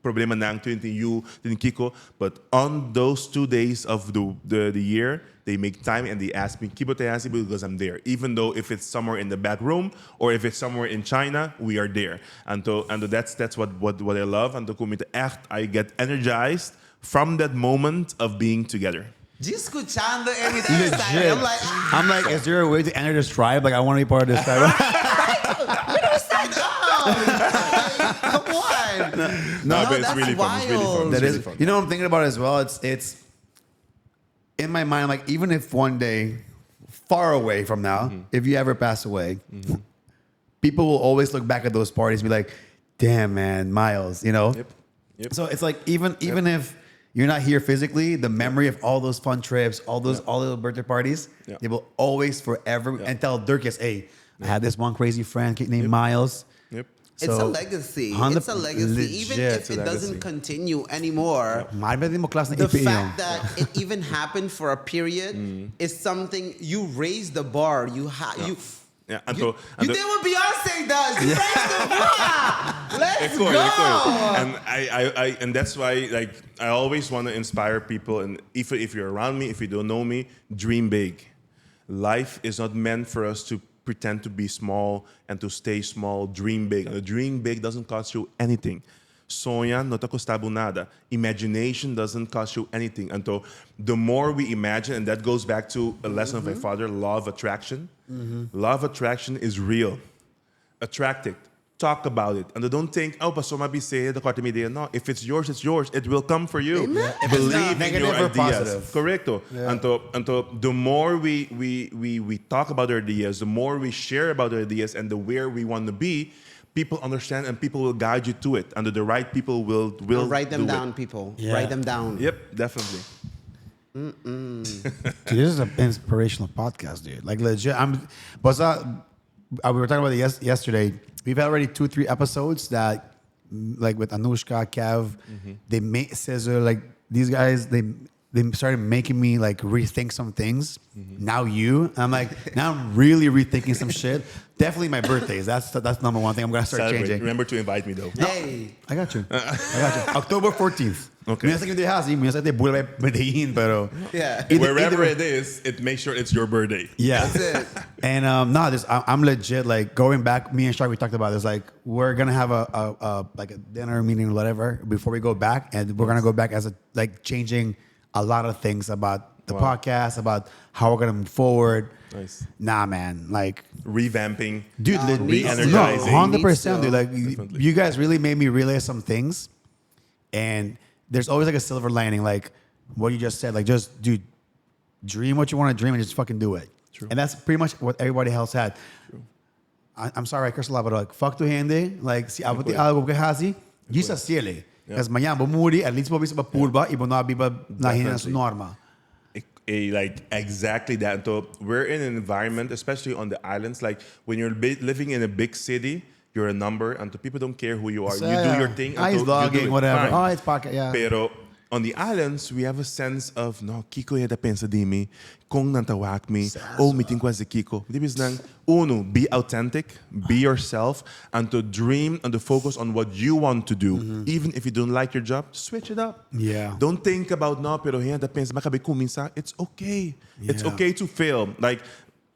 problema nang to you, Kiko. But on those 2 days of the year, they make time and they ask me, Kibo te asi because I'm there. Even though if it's somewhere in the back room or if it's somewhere in China, we are there. And that's what I love. And I get energized from that moment of being together. Just escuchando everything. I'm like, is there a way to enter this tribe? Like, I want to be part of this tribe. Come on. No, but it's really fun. It's really fun. That is, you know what I'm thinking about as well? It's in my mind, like, even if one day, far away from now, if you ever pass away, people will always look back at those parties and be like, damn, man, Miles, you know? Yep. So it's like, even if you're not here physically, the memory of all those fun trips, all those birthday parties, they will always forever and tell Dirkus, hey, I had this one crazy friend named Miles. So, it's a legacy. It's a legacy. Even if it doesn't continue anymore, the fact that it even happened for a period is something you raise the bar. You did what Beyonce does. You raise the bar. Let's go. And that's why, like, I always want to inspire people. And if you're around me, if you don't know me, dream big. Life is not meant for us to pretend to be small and to stay small. Dream big. And dream big doesn't cost you anything. Sonha não te custava nada. Imagination doesn't cost you anything. And so the more we imagine, and that goes back to a lesson of my father, law of attraction. Law of attraction is real. Attract it. Talk about it. And don't think, oh, pastor mabi say the quarter media. No, if it's yours, it's yours. It will come for you. Believe in your ideas. Correcto. Yeah. And the more we talk about our ideas, the more we share about our ideas and the where we want to be, people understand and people will guide you to it. And the right people will write them down, people. Yeah. Write them down. Yep, definitely. Dude, this is an inspirational podcast, dude. Like, legit. we were talking about it yesterday. We've had already 2-3 episodes that, like with Anushka, Kev, they made Cesar, like these guys, they started making me like rethink some things. Now I'm like, now I'm really rethinking some shit. Definitely my birthdays. That's number one thing I'm gonna start changing. Remember to invite me though. Hey, I got you. October 14th. Okay. Wherever it is, make sure it's your birthday. Yeah. That's it. And I'm legit like going back. Me and Shark, we talked about this. Like we're gonna have a dinner meeting or whatever before we go back, and we're gonna go back as changing a lot of things about the podcast, about how we're gonna move forward. Nice. Nah, man. Like revamping, dude. Re-energizing. 100%, dude. Like you guys really made me realize some things, and there's always like a silver lining, like what you just said. Like just, dude, dream what you want to dream and just fucking do it. True. And that's pretty much what everybody else had. True. I'm sorry, I curse a lot, but like fuck to hindi, like si abot algo kahasi, gisa siele. Because manyan bumuri, at least bobi sa bapurba, ibo na biba nahinan sa norma. Like exactly that. So we're in an environment, especially on the islands, like when you're living in a big city, you're a number, and the people don't care who you are. So, you do your thing. Ice logging, whatever. Fine. Oh, it's pocket, yeah. Pero On the islands, we have a sense of, no, Kiko yada pensa di mi, kung nantawak mi, oh, meeting ko si Kiko. Dibis nang, uno, be authentic, be yourself, and to dream and to focus on what you want to do. Even if you don't like your job, switch it up. Yeah. Don't think about, no, pero yada pensa, makabi kuminsa. It's okay. It's okay to fail. Like,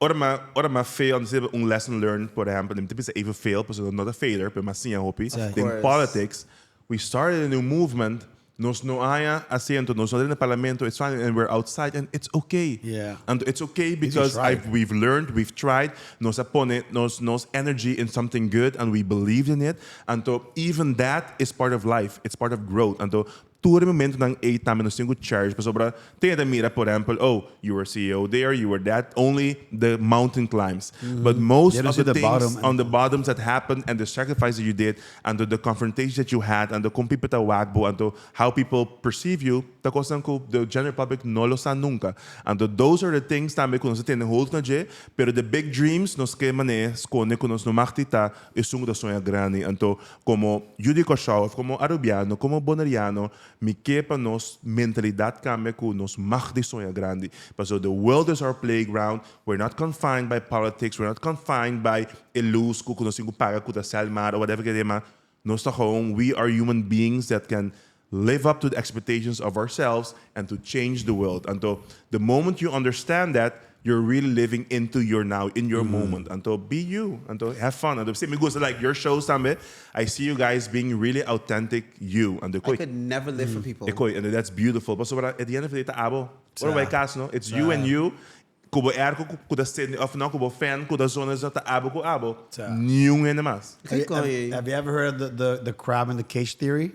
ora ma fail, un lesson learned, por exemplo, nem tipo even fail, because I'm not a failure, but mas sim hopi. In politics, we started a new movement. Nos no haya asiento, nos no in the parlamento, it's fine, and we're outside, and it's okay. Yeah. And it's okay because we've learned, we've tried, nos apone, nos energy in something good, and we believed in it. And so even that is part of life. It's part of growth. And so, tuwari momento ng 8 namin ng single charge, pa sobra, tingnan na mira, for example, oh, you were CEO there, you were that, only the mountain climbs. But most of the things on the bottoms that happened and the sacrifice that you did and the confrontation that you had and the kung pipita wagbo and the how people perceive you, the general public no lo sa nunca. And those are the things namin kung sa tinahold na je, pero the big dreams nos que mane, skone kung nos numaktita, isung da sonha grande. And to, como Judico Shaw, como Arubiano, como Bonariano, mi kepa nos mentalidad kame ku nos magdi sonha grande. So the world is our playground. We're not confined by politics. We're not confined by ilus ku nos ingo paga ku da salmar or whatever que dema. Nos ta home. We are human beings that can live up to the expectations of ourselves and to change the world. And so the moment you understand that, you're really living into your now, in your moment. And to be you, and to have fun. And to see me go like your shows, I see you guys being really authentic you. And I could never live for people. And that's beautiful. But so at the end of the day, it's you and you. Kubo erko kuda send of no kubo fan kuda zona zata abo ku abo. Nyung en mas. Have you ever heard of the crab in the cage theory?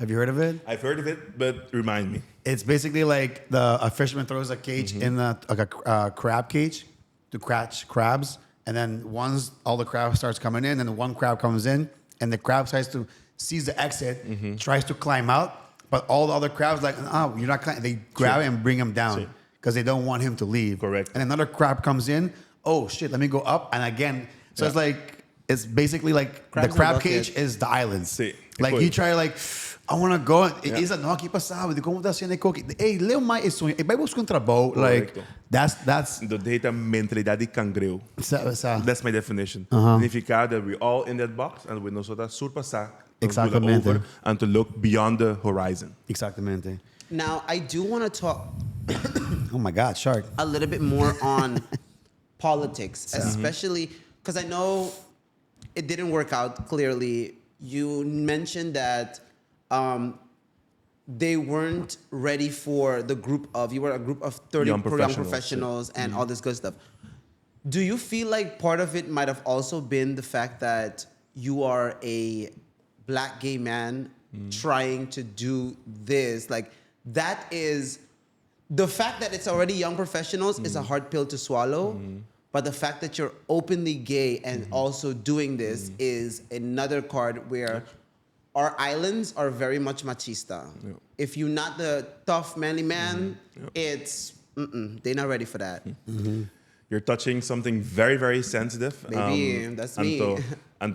Have you heard of it? I've heard of it, but remind me. It's basically like a fisherman throws a cage in a crab cage to catch crabs, and then once all the crab starts coming in, and the one crab comes in, and the crab tries to seize the exit, tries to climb out, but all the other crabs like, oh, you're not climbing. They grab it and bring him down because they don't want him to leave. Correct. And another crab comes in. Oh shit, let me go up, and again. So it's basically like the crab cage is the islands. Like you try like. I want to go. Isa no aqui passava. De como tá sendo aqui. Hey, leu mais isso. E vai buscar trabalho. Like that's the data mentalidade cangreu. That's my definition. Significa that we're all in that box and we know so that surpassar. Exactamente. Over and to look beyond the horizon. Exactamente. Now I do want to talk. Oh my God, shark. A little bit more on politics, especially because I know it didn't work out clearly. You mentioned that. They weren't ready for the group of, you were a group of 30 young professionals and all this good stuff. Do you feel like part of it might have also been the fact that you are a black gay man trying to do this? Like that is, the fact that it's already young professionals is a hard pill to swallow. But the fact that you're openly gay and also doing this is another card where our islands are very much machista. Yeah. If you're not the tough, manly man, it's, they're not ready for that. You're touching something very, very sensitive. Maybe, that's me. And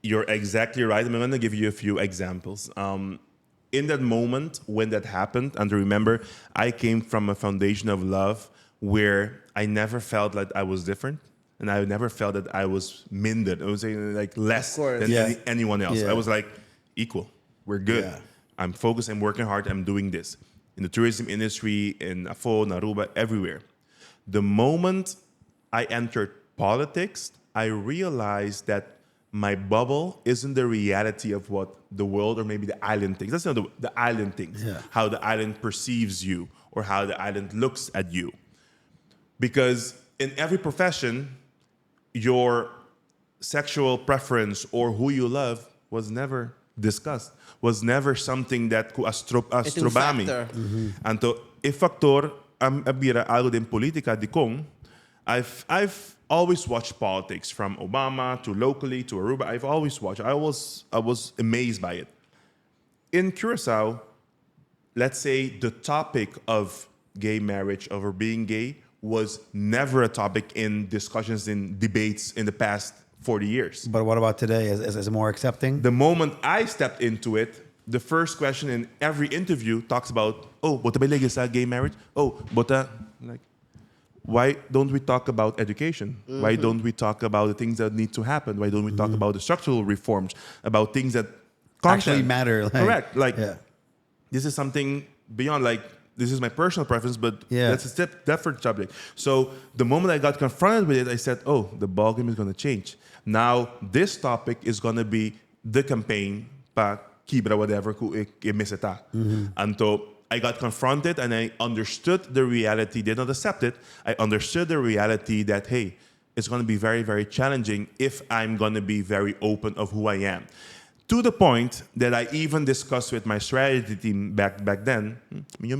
you're exactly right. I'm going to give you a few examples. In that moment when that happened, and remember, I came from a foundation of love where I never felt like I was different. And I never felt that I was minded. I was like less than anyone else. I was like, equal. We're good. Yeah. I'm focused. I'm working hard. I'm doing this. In the tourism industry, in Afo, Aruba, everywhere. The moment I entered politics, I realized that my bubble isn't the reality of what the world or maybe the island thinks. That's not the island thinks. How the island perceives you or how the island looks at you. Because in every profession, your sexual preference or who you love was never discussed, was never something that ku astrobami. Anto, e factor abira algo din politica di kong, I've always watched politics from Obama to locally to Aruba. I've always watched. I was amazed by it. In Curacao, let's say the topic of gay marriage, over being gay, was never a topic in discussions, in debates in the past 40 years. But what about today? Is it more accepting? The moment I stepped into it, the first question in every interview talks about, oh, bota ba lagi sa gay marriage? Oh, bota, like, why don't we talk about education? Why don't we talk about the things that need to happen? Why don't we talk about the structural reforms, about things that actually matter? Like, correct. Like, this is something beyond, like, this is my personal preference, but that's a different subject. So the moment I got confronted with it, I said, oh, the ballgame is going to change. Now, this topic is going to be the campaign, pa kibra whatever, ku miseta. And so I got confronted and I understood the reality, did not accept it. I understood the reality that, hey, it's going to be very, very challenging if I'm going to be very open of who I am. To the point that I even discussed with my strategy team back then, no,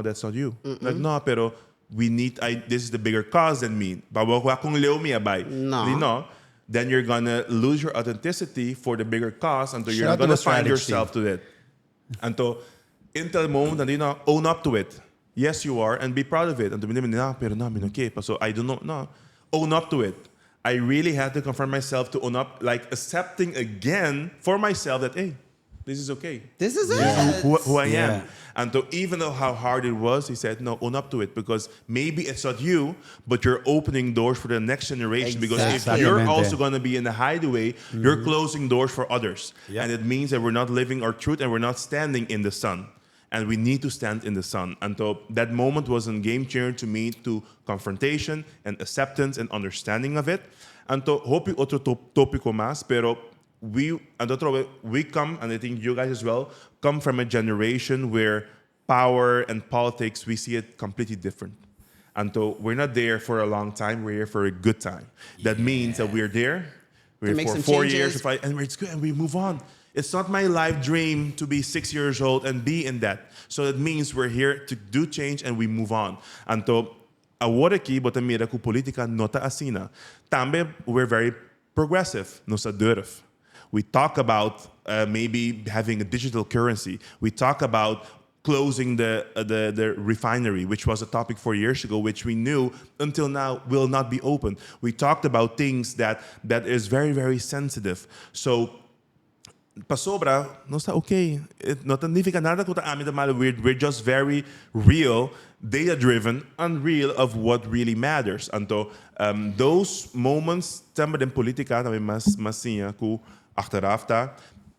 that's not you. Like, no, pero we need, this is the bigger cause than me. No. Then you're going to lose your authenticity for the bigger cause until you're not going to find yourself to it. Until the moment that you know, own up to it. Yes, you are, and be proud of it. So I don't know. No. Own up to it. I really had to confront myself to own up, like accepting again for myself that, hey, this is okay. This is who I am. And so even though how hard it was, he said, no, own up to it, because maybe it's not you, but you're opening doors for the next generation. Because if you're also going to be in the hideaway, you're closing doors for others. And it means that we're not living our truth and we're not standing in the sun. And we need to stand in the sun. And so that moment was a game changer to me, to confrontation and acceptance and understanding of it. And so hope otro topico mas, pero we come, and I think you guys as well, come from a generation where power and politics, we see it completely different. And so we're not there for a long time, we're here for a good time. That means that we're there, we're here for 4 years, to fight, and it's good, and we move on. It's not my life dream to be 6 years old and be in that. So that means we're here to do change and we move on. And so, agora aqui, bota mira ku politica nota asina. Tambe, we're very progressive, nossa durf. We talk about maybe having a digital currency. We talk about closing the refinery, which was a topic 4 years ago, which we knew until now will not be open. We talked about things that is very, very sensitive. So, pasobra, não está okay. Não significa nada que we're just very real, data-driven, and real of what really matters. And so, those moments, também in politica, também masinha ku achteraf ta,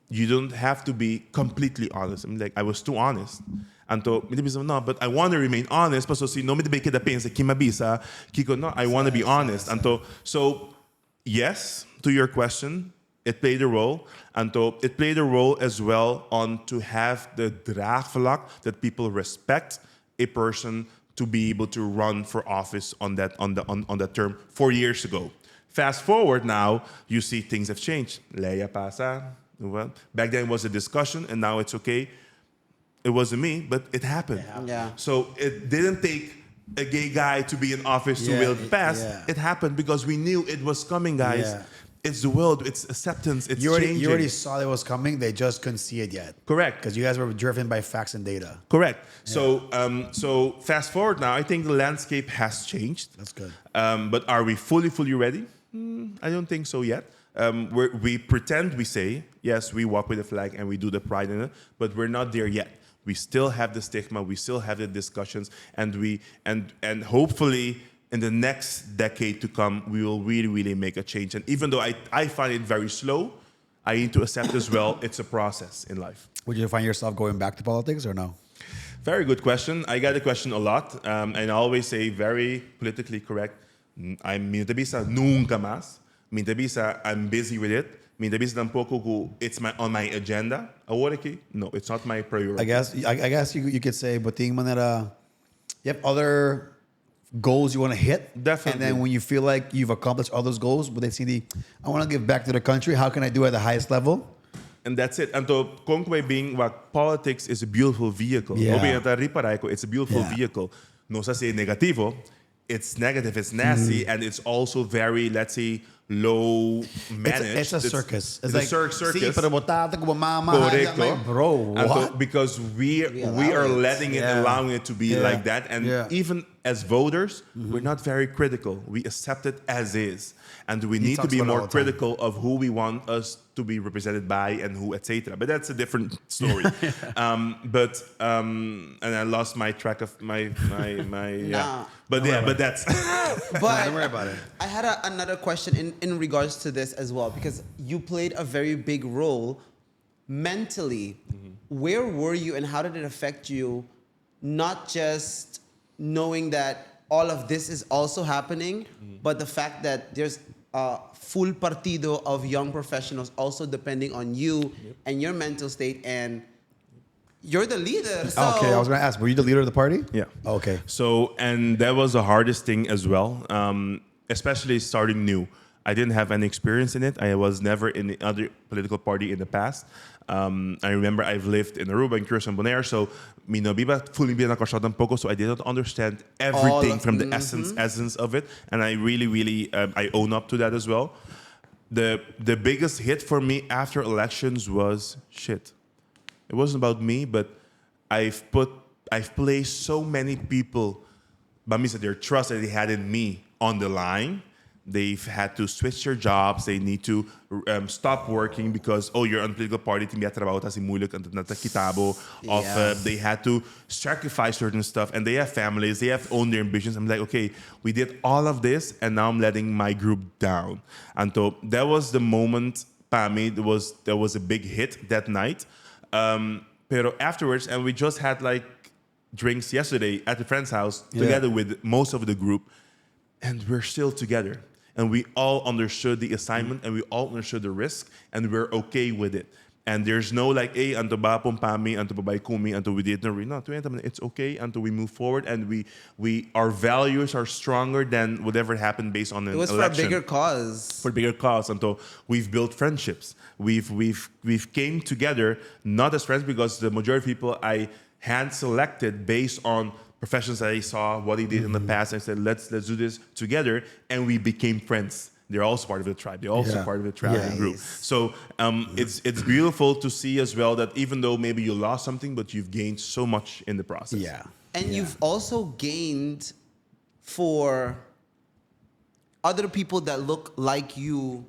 you don't have to be completely honest. I mean, like, I was too honest. And so, no, but I want to remain honest. But so, no me debe que pensa que mabisa, Kiko, no, I want to be honest. And so, yes, to your question, it played a role. And so it played a role as well on to have the draagvlak that people respect a person to be able to run for office on that term 4 years ago. Fast forward now, you see things have changed. Leia pasa. Well, back then it was a discussion, and now it's okay. It wasn't me, but it happened. Yeah. So it didn't take a gay guy to be in office to will pass. It happened because we knew it was coming, guys. Yeah. It's the world. It's acceptance. It's changing. You already saw it was coming. They just couldn't see it yet. Correct. Because you guys were driven by facts and data. Correct. Yeah. So fast forward now, I think the landscape has changed. That's good. But are we fully ready? I don't think so yet. We pretend, we say, yes, we walk with the flag and we do the pride in it, but we're not there yet. We still have the stigma. We still have the discussions, and hopefully in the next decade to come, we will really, really make a change. And even though I find it very slow, I need to accept as well, it's a process in life. Would you find yourself going back to politics or no? Very good question. I get the question a lot, and I always say very politically correct. I'm mintabisa nunca más. Mintabisa, I'm busy with it. Mintabisa tampoco it's on my agenda. Award no, it's not my priority. I guess you could say, but ting manera, you have other goals you want to hit. Definitely. And then when you feel like you've accomplished all those goals, but they see I want to give back to the country. How can I do it at the highest level? And that's it. And to Kongway being what politics is a beautiful vehicle. It's a beautiful vehicle. No se say negativo. It's negative, it's nasty, and it's also very, let's say, low managed. It's a circus. It's like a circus. Sí, pero botada como mama. Correcto. Bro, what? Because we are letting it, allowing it to be like that. And even as voters, we're not very critical. We accept it as is. And we need to be more critical of who we want us to be represented by and who, etc. But that's a different story. And I lost my track of my yeah. But yeah, but that's. But don't worry about it. I had another question in regards to this as well, because you played a very big role mentally. Where were you and how did it affect you? Not just knowing that all of this is also happening, but the fact that there's a full partido of young professionals also depending on you and your mental state, and you're the leader. So. Okay, I was going to ask, were you the leader of the party? Yeah. Okay. So, and that was the hardest thing as well, especially starting new. I didn't have any experience in it. I was never in the other political party in the past. I remember I've lived in Aruba, in Curacao, and Bonaire, so mi no viva fully bien acostumbrado tampoco, so I didn't understand everything from the essence of it, and I really, I own up to that as well. The biggest hit for me after elections was shit. It wasn't about me, but I've placed so many people, Bamisa, their trust that they had in me on the line. They've had to switch their jobs. They need to stop working because, you're on a political party, trabaho kasi moeilijk ang natakitabo. They had to sacrifice certain stuff, and they have families. They have owned their ambitions. I'm like, okay, we did all of this, and now I'm letting my group down. And so that was the moment, para me, there was a big hit that night. Pero afterwards, and we just had like drinks yesterday at a friend's house together with most of the group, and we're still together. And we all understood the assignment, and we all understood the risk, and we're okay with it. And there's no like, hey, anto ba pumpami, anto ba bay kumi, anto we did no, it's okay until we move forward, and we our values are stronger than whatever happened based on an election. It was for a bigger cause. For a bigger cause, until we've built friendships. We've came together not as friends, because the majority of people I hand selected based on professions that I saw, what he did in the past. I said, let's do this together, and we became friends. They're also part of the tribe. They're also part of the traveling group. So it's beautiful to see as well that even though maybe you lost something, but you've gained so much in the process. Yeah. And you've also gained for other people that look like you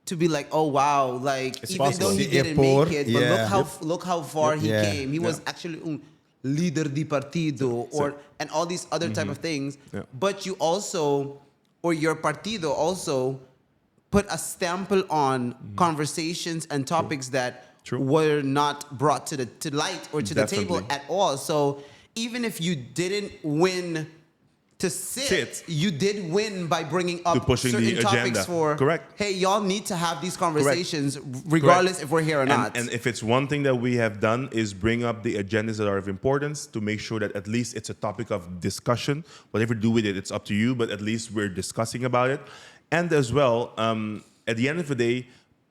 to be like, oh wow, like it's even possible. though he didn't make it, but look how far he came. He was actually leader de partido and all these other type of things. Yeah. But you also, or your partido also, put a stample on conversations and topics that were not brought to light or to the table at all. So even if you didn't win to sit, you did win by bringing up certain topics for, hey, y'all need to have these conversations regardless if we're here or not. And if it's one thing that we have done is bring up the agendas that are of importance to make sure that at least it's a topic of discussion. Whatever you do with it, it's up to you, but at least we're discussing about it. And as well, at the end of the day,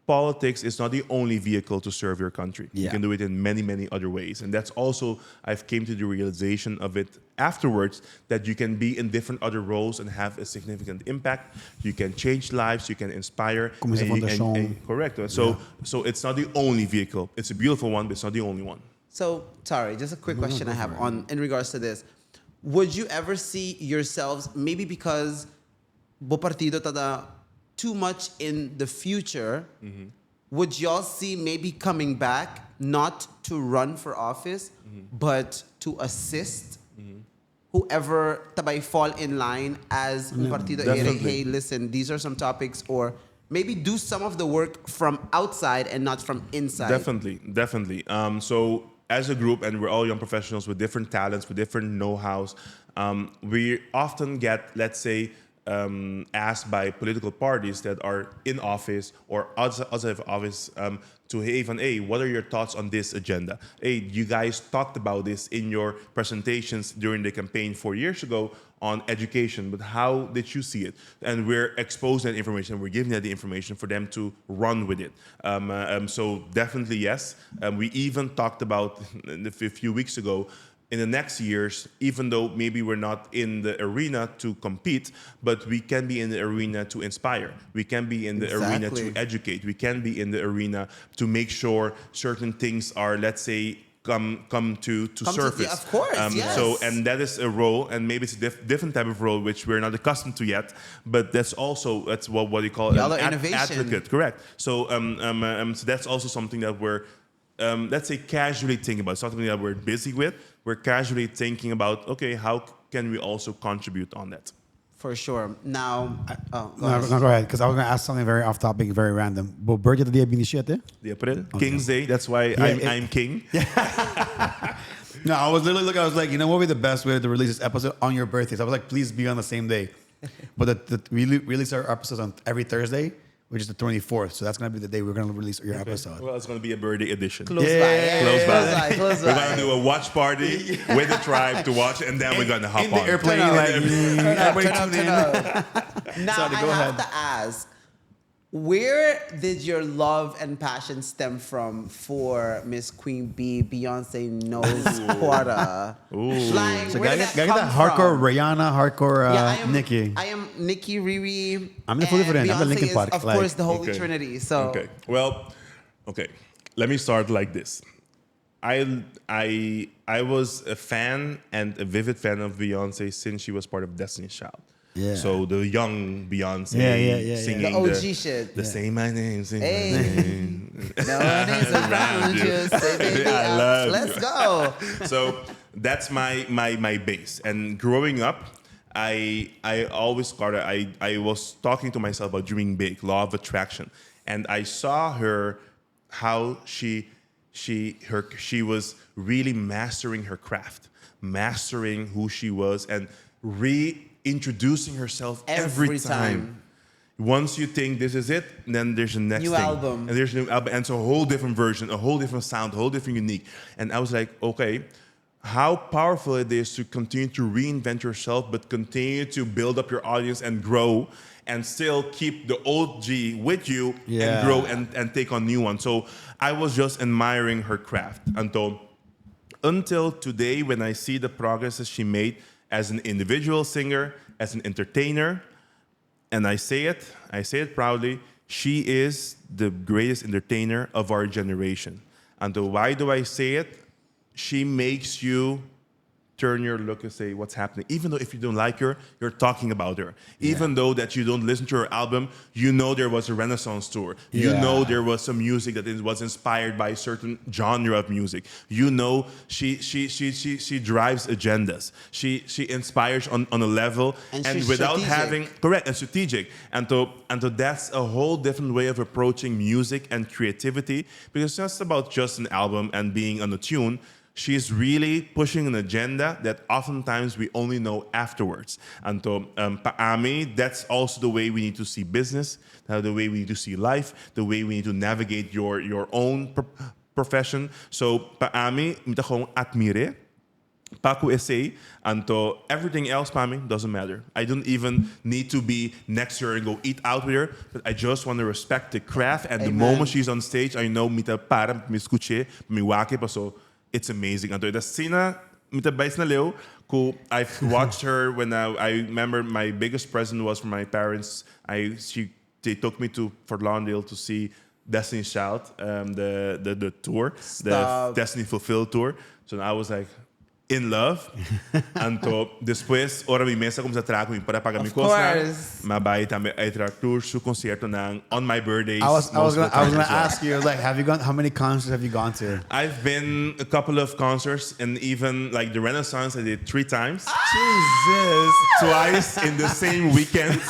politics is not the only vehicle to serve your country. You can do it in many, many other ways. And that's also, I've came to the realization of it afterwards, that you can be in different other roles and have a significant impact. You can change lives, you can inspire. Correct. So it's not the only vehicle. It's a beautiful one, but it's not the only one. So, Tari, just a quick question I have in regards to this. Would you ever see yourselves, maybe because Bo Partido tada too much in the future, would y'all see maybe coming back not to run for office, but to assist whoever tabay fall in line as un partido? Hey, listen, these are some topics, or maybe do some of the work from outside and not from inside. Definitely. So as a group, and we're all young professionals with different talents, with different know-hows, we often get, let's say, asked by political parties that are in office or outside of office to, hey, what are your thoughts on this agenda? Hey, you guys talked about this in your presentations during the campaign 4 years ago on education, but how did you see it? And we're exposing that information. We're giving them the information for them to run with it. So definitely yes. We even talked about a few weeks ago, in the next years, even though maybe we're not in the arena to compete, but we can be in the arena to inspire. We can be in the arena to educate. We can be in the arena to make sure certain things are, let's say, come to surface. Yeah, of course, yes. So, and that is a role, and maybe it's a different type of role which we're not accustomed to yet. But that's what you call an advocate, correct? So, so that's also something that we're let's say casually thinking about. Something that we're busy with. We're casually thinking about. Okay, how can we also contribute on that? For sure. Now, go ahead, because I was going to ask something very off topic, very random. But birthday do dia 27? Di April. King's Day. That's why I'm king. No, I was literally looking. I was like, you know what would be the best way to release this episode on your birthday? So I was like, please be on the same day. But we release our episodes on every Thursday, which is the 24th. So that's going to be the day we're going to release your episode. Well, it's going to be a birthday edition. Close by. We're going to do a watch party with the tribe to watch, and then we're going to hop on. In the airplane, turn up. Now, I have to ask, where did your love and passion stem from for Miss Queen Bee, Beyonce knows Porter? Like, so where get that hardcore Rihanna, hardcore Nicki. I am Nicki, Riri. I'm the fully different. I'm the Linkin Park. Of course, the Holy Trinity. So okay, well, okay. Let me start like this. I was a fan and a vivid fan of Beyonce since she was part of Destiny's Child. Yeah. So the young Beyonce singing the OG shit. Say my name, say my name. No one is around you. Say baby, I love let's you. go. So that's my base. And growing up, I always I was talking to myself about dreaming big, law of attraction, and I saw her how she was really mastering her craft, mastering who she was, and reintroducing herself every time. Once you think this is it, then there's a next new thing. album. And there's a new album, and it's a whole different version, a whole different sound, a whole different unique. And I was like, okay, how powerful it is to continue to reinvent yourself, but continue to build up your audience and grow, and still keep the OG with you and grow and take on new ones. So I was just admiring her craft until today, when I see the progress that she made as an individual singer, as an entertainer, and I say it proudly, she is the greatest entertainer of our generation. And why do I say it? She makes you turn your look and say what's happening. Even though if you don't like her, you're talking about her. Even though that you don't listen to her album, you know there was a Renaissance tour. You know there was some music that was inspired by a certain genre of music. You know she drives agendas. She inspires on a level and without having correct and strategic. And so that's a whole different way of approaching music and creativity, because it's not about just an album and being on a tune. She's really pushing an agenda that oftentimes we only know afterwards. And so, paami, that's also the way we need to see business, the way we need to see life, the way we need to navigate your own profession. So, paami, mita kong admire, paku essay, and everything else, paami, doesn't matter. I don't even need to be next to her and go eat out with her, but I just want to respect the craft. And the moment she's on stage, I know mita para, mi escuche, mi wake pa, so it's amazing. And the Sina mitabais na leo, I've watched her when I remember my biggest present was from my parents. They took me to Fort Lauderdale to see Destiny's Child, the tour, the Destiny Fulfilled tour. So I was like in love. Anto después ora mi mesa como sa trago mi para pagar mi costa. Mabay também ay tour su concierto ng on my birthdays. I was gonna ask you, like, how many concerts have you gone to? I've been a couple of concerts, and even like the Renaissance I did 3 times. Jesus. Twice in the same weekend.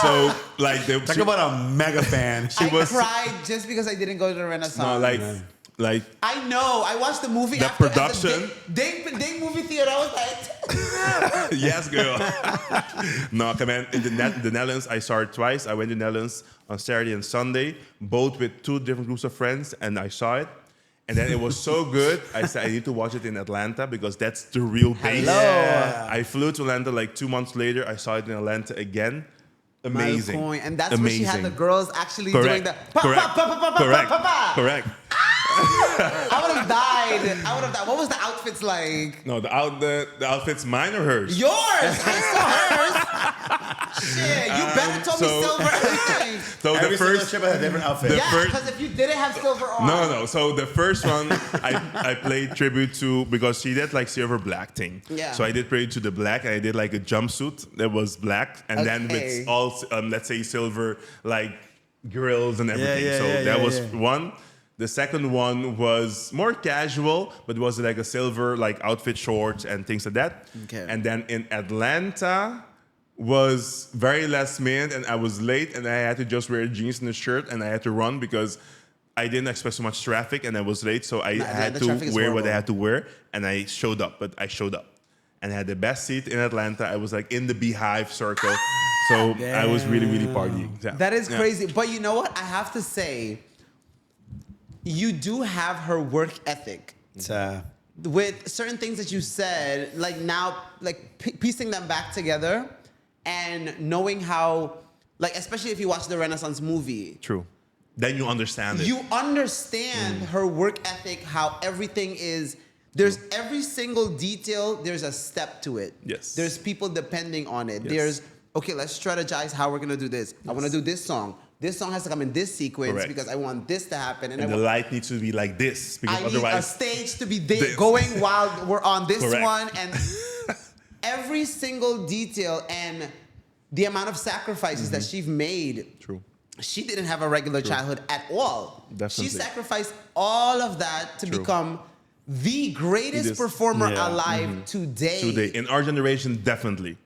So like talk about a mega fan. I cried just because I didn't go to the Renaissance. No, like I know. I watched the movie. The after, production. They movie theater. I was like, yes, girl. No, come on. In the Netherlands, I saw it twice. I went to the Netherlands on Saturday and Sunday, both with 2 different groups of friends, and I saw it. And then it was so good, I said I need to watch it in Atlanta because that's the real base. Hello. I flew to Atlanta like 2 months later. I saw it in Atlanta again. Amazing. And that's where she had the girls actually Correct. doing the Correct. I would have died. What was the outfits like? No, the outfit's mine or hers? Yours. I saw hers. Shit, you better told me silver everything. So Every the first trip had a different outfit. Yeah, because if you didn't have silver on. No. So the first one, I played tribute to, because she did like silver black thing. Yeah. So I did tribute to the black, and I did like a jumpsuit that was black, and then with all, let's say, silver like grills and everything. That was one. The second one was more casual, but was like a silver like outfit, shorts and things like that. Okay. And then in Atlanta was very last minute, and I was late, and I had to just wear jeans and a shirt, and I had to run because I didn't expect so much traffic, and I was late, so I had to wear what I had to wear, and I showed up. But I showed up, and I had the best seat in Atlanta. I was like in the beehive circle, so I was really, really partying. Yeah. That is crazy. But you know what? I have to say, you do have her work ethic. With certain things that you said, like now, like piecing them back together and knowing how, like, especially if you watch the Renaissance movie. True. Then you understand it. You understand her work ethic, how everything is. There's every single detail, there's a step to it. Yes. There's people depending on it. Yes. There's, okay, let's strategize how we're going to do this. I want to do this song. This song has to come in this sequence because I want this to happen. And the light needs to be like this, because I otherwise... need a stage to be going while we're on this one. And every single detail and the amount of sacrifices that she's made. True. She didn't have a regular childhood at all. Definitely. She sacrificed all of that to become the greatest performer alive today. In our generation, definitely.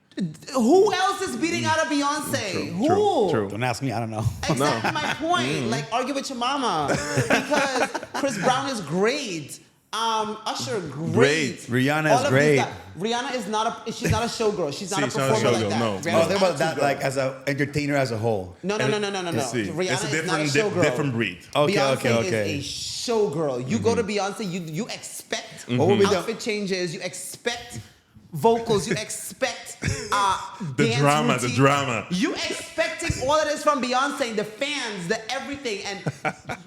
Who else is beating out of Beyonce? True. Don't ask me, I don't know. Exactly my point. Like, argue with your mama. Because Chris Brown is great. Usher, great. Rihanna is great. Rihanna is not she's not a showgirl. She's not a performer like that. No. Think about that, like as an entertainer as a whole. No. Rihanna It's is not a showgirl. different breed. Beyonce is a showgirl. You go to Beyonce, you expect outfit changes, you expect vocals, you expect the drama. You expecting all of this from Beyonce, the fans, the everything, and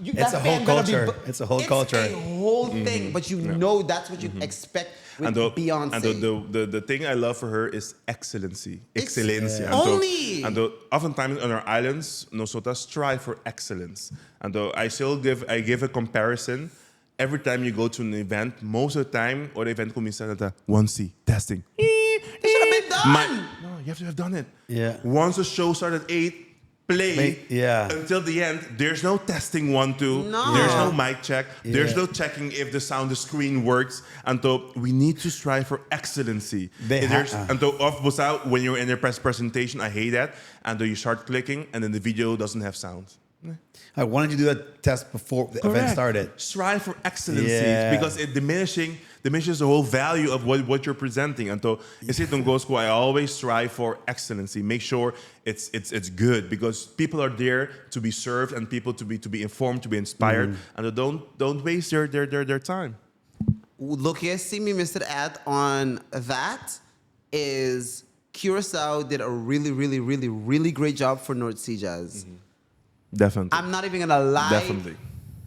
it's a whole culture. It's a whole culture. It's a whole thing, but you know that's what you expect with Beyonce. And the thing I love for her is excellencia. Only. And oftentimes on our islands, nosotros strive for excellence. And I give a comparison. Every time you go to an event, most of the time, or the event comienza at 1C, testing. It should have been done. No, you have to have done it. Yeah. Once the show started at 8, play until the end. There's no testing 1, 2. No. There's no mic check. Yeah. There's no checking if the sound, the screen works. Until we need to strive for excellency. Until when you're in a press presentation, I hate that. Until you start clicking and then the video doesn't have sound. Why don't you do that test before the event started? Strive for excellency because it diminishes the whole value of what you're presenting. And so, I always strive for excellency. Make sure it's good because people are there to be served and people to be informed, to be inspired, and don't waste their time. Look here, see me, Mr. At on that is Curacao did a really, really, really, really great job for North Sea Jazz. Definitely. I'm not even gonna lie. Definitely.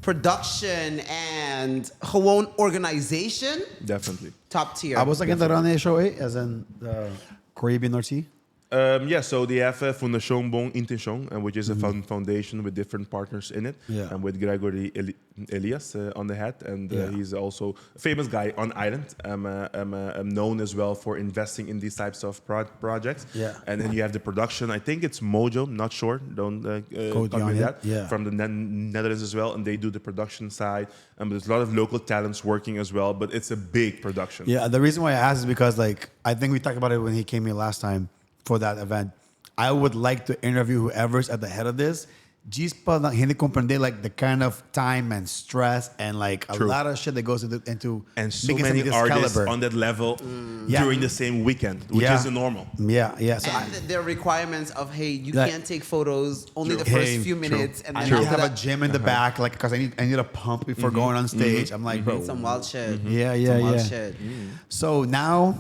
Production and her own organization. Definitely. Top tier. I was like in the Rane show, as in the Caribbean North Sea. So they have Fundación Bon Intention, which is a foundation with different partners in it, and with Gregory Elias on the head, and he's also a famous guy on island. I'm known as well for investing in these types of projects. And then you have the production. I think it's Mojo, not sure. Don't call me that. From the Netherlands as well, and they do the production side. And there's a lot of local talents working as well, but it's a big production. Yeah, the reason why I asked is because I think we talked about it when he came here last time. For that event, I would like to interview whoever's at the head of this. Just hindi comprende the kind of time and stress and a lot of shit that goes into and so many artists on that level during the same weekend, which is normal. So there are requirements of you can't take photos only the first few minutes, and then you have a gym in the back, because I need a pump before going on stage. I'm like, bro, some wild shit. Wild shit. So now.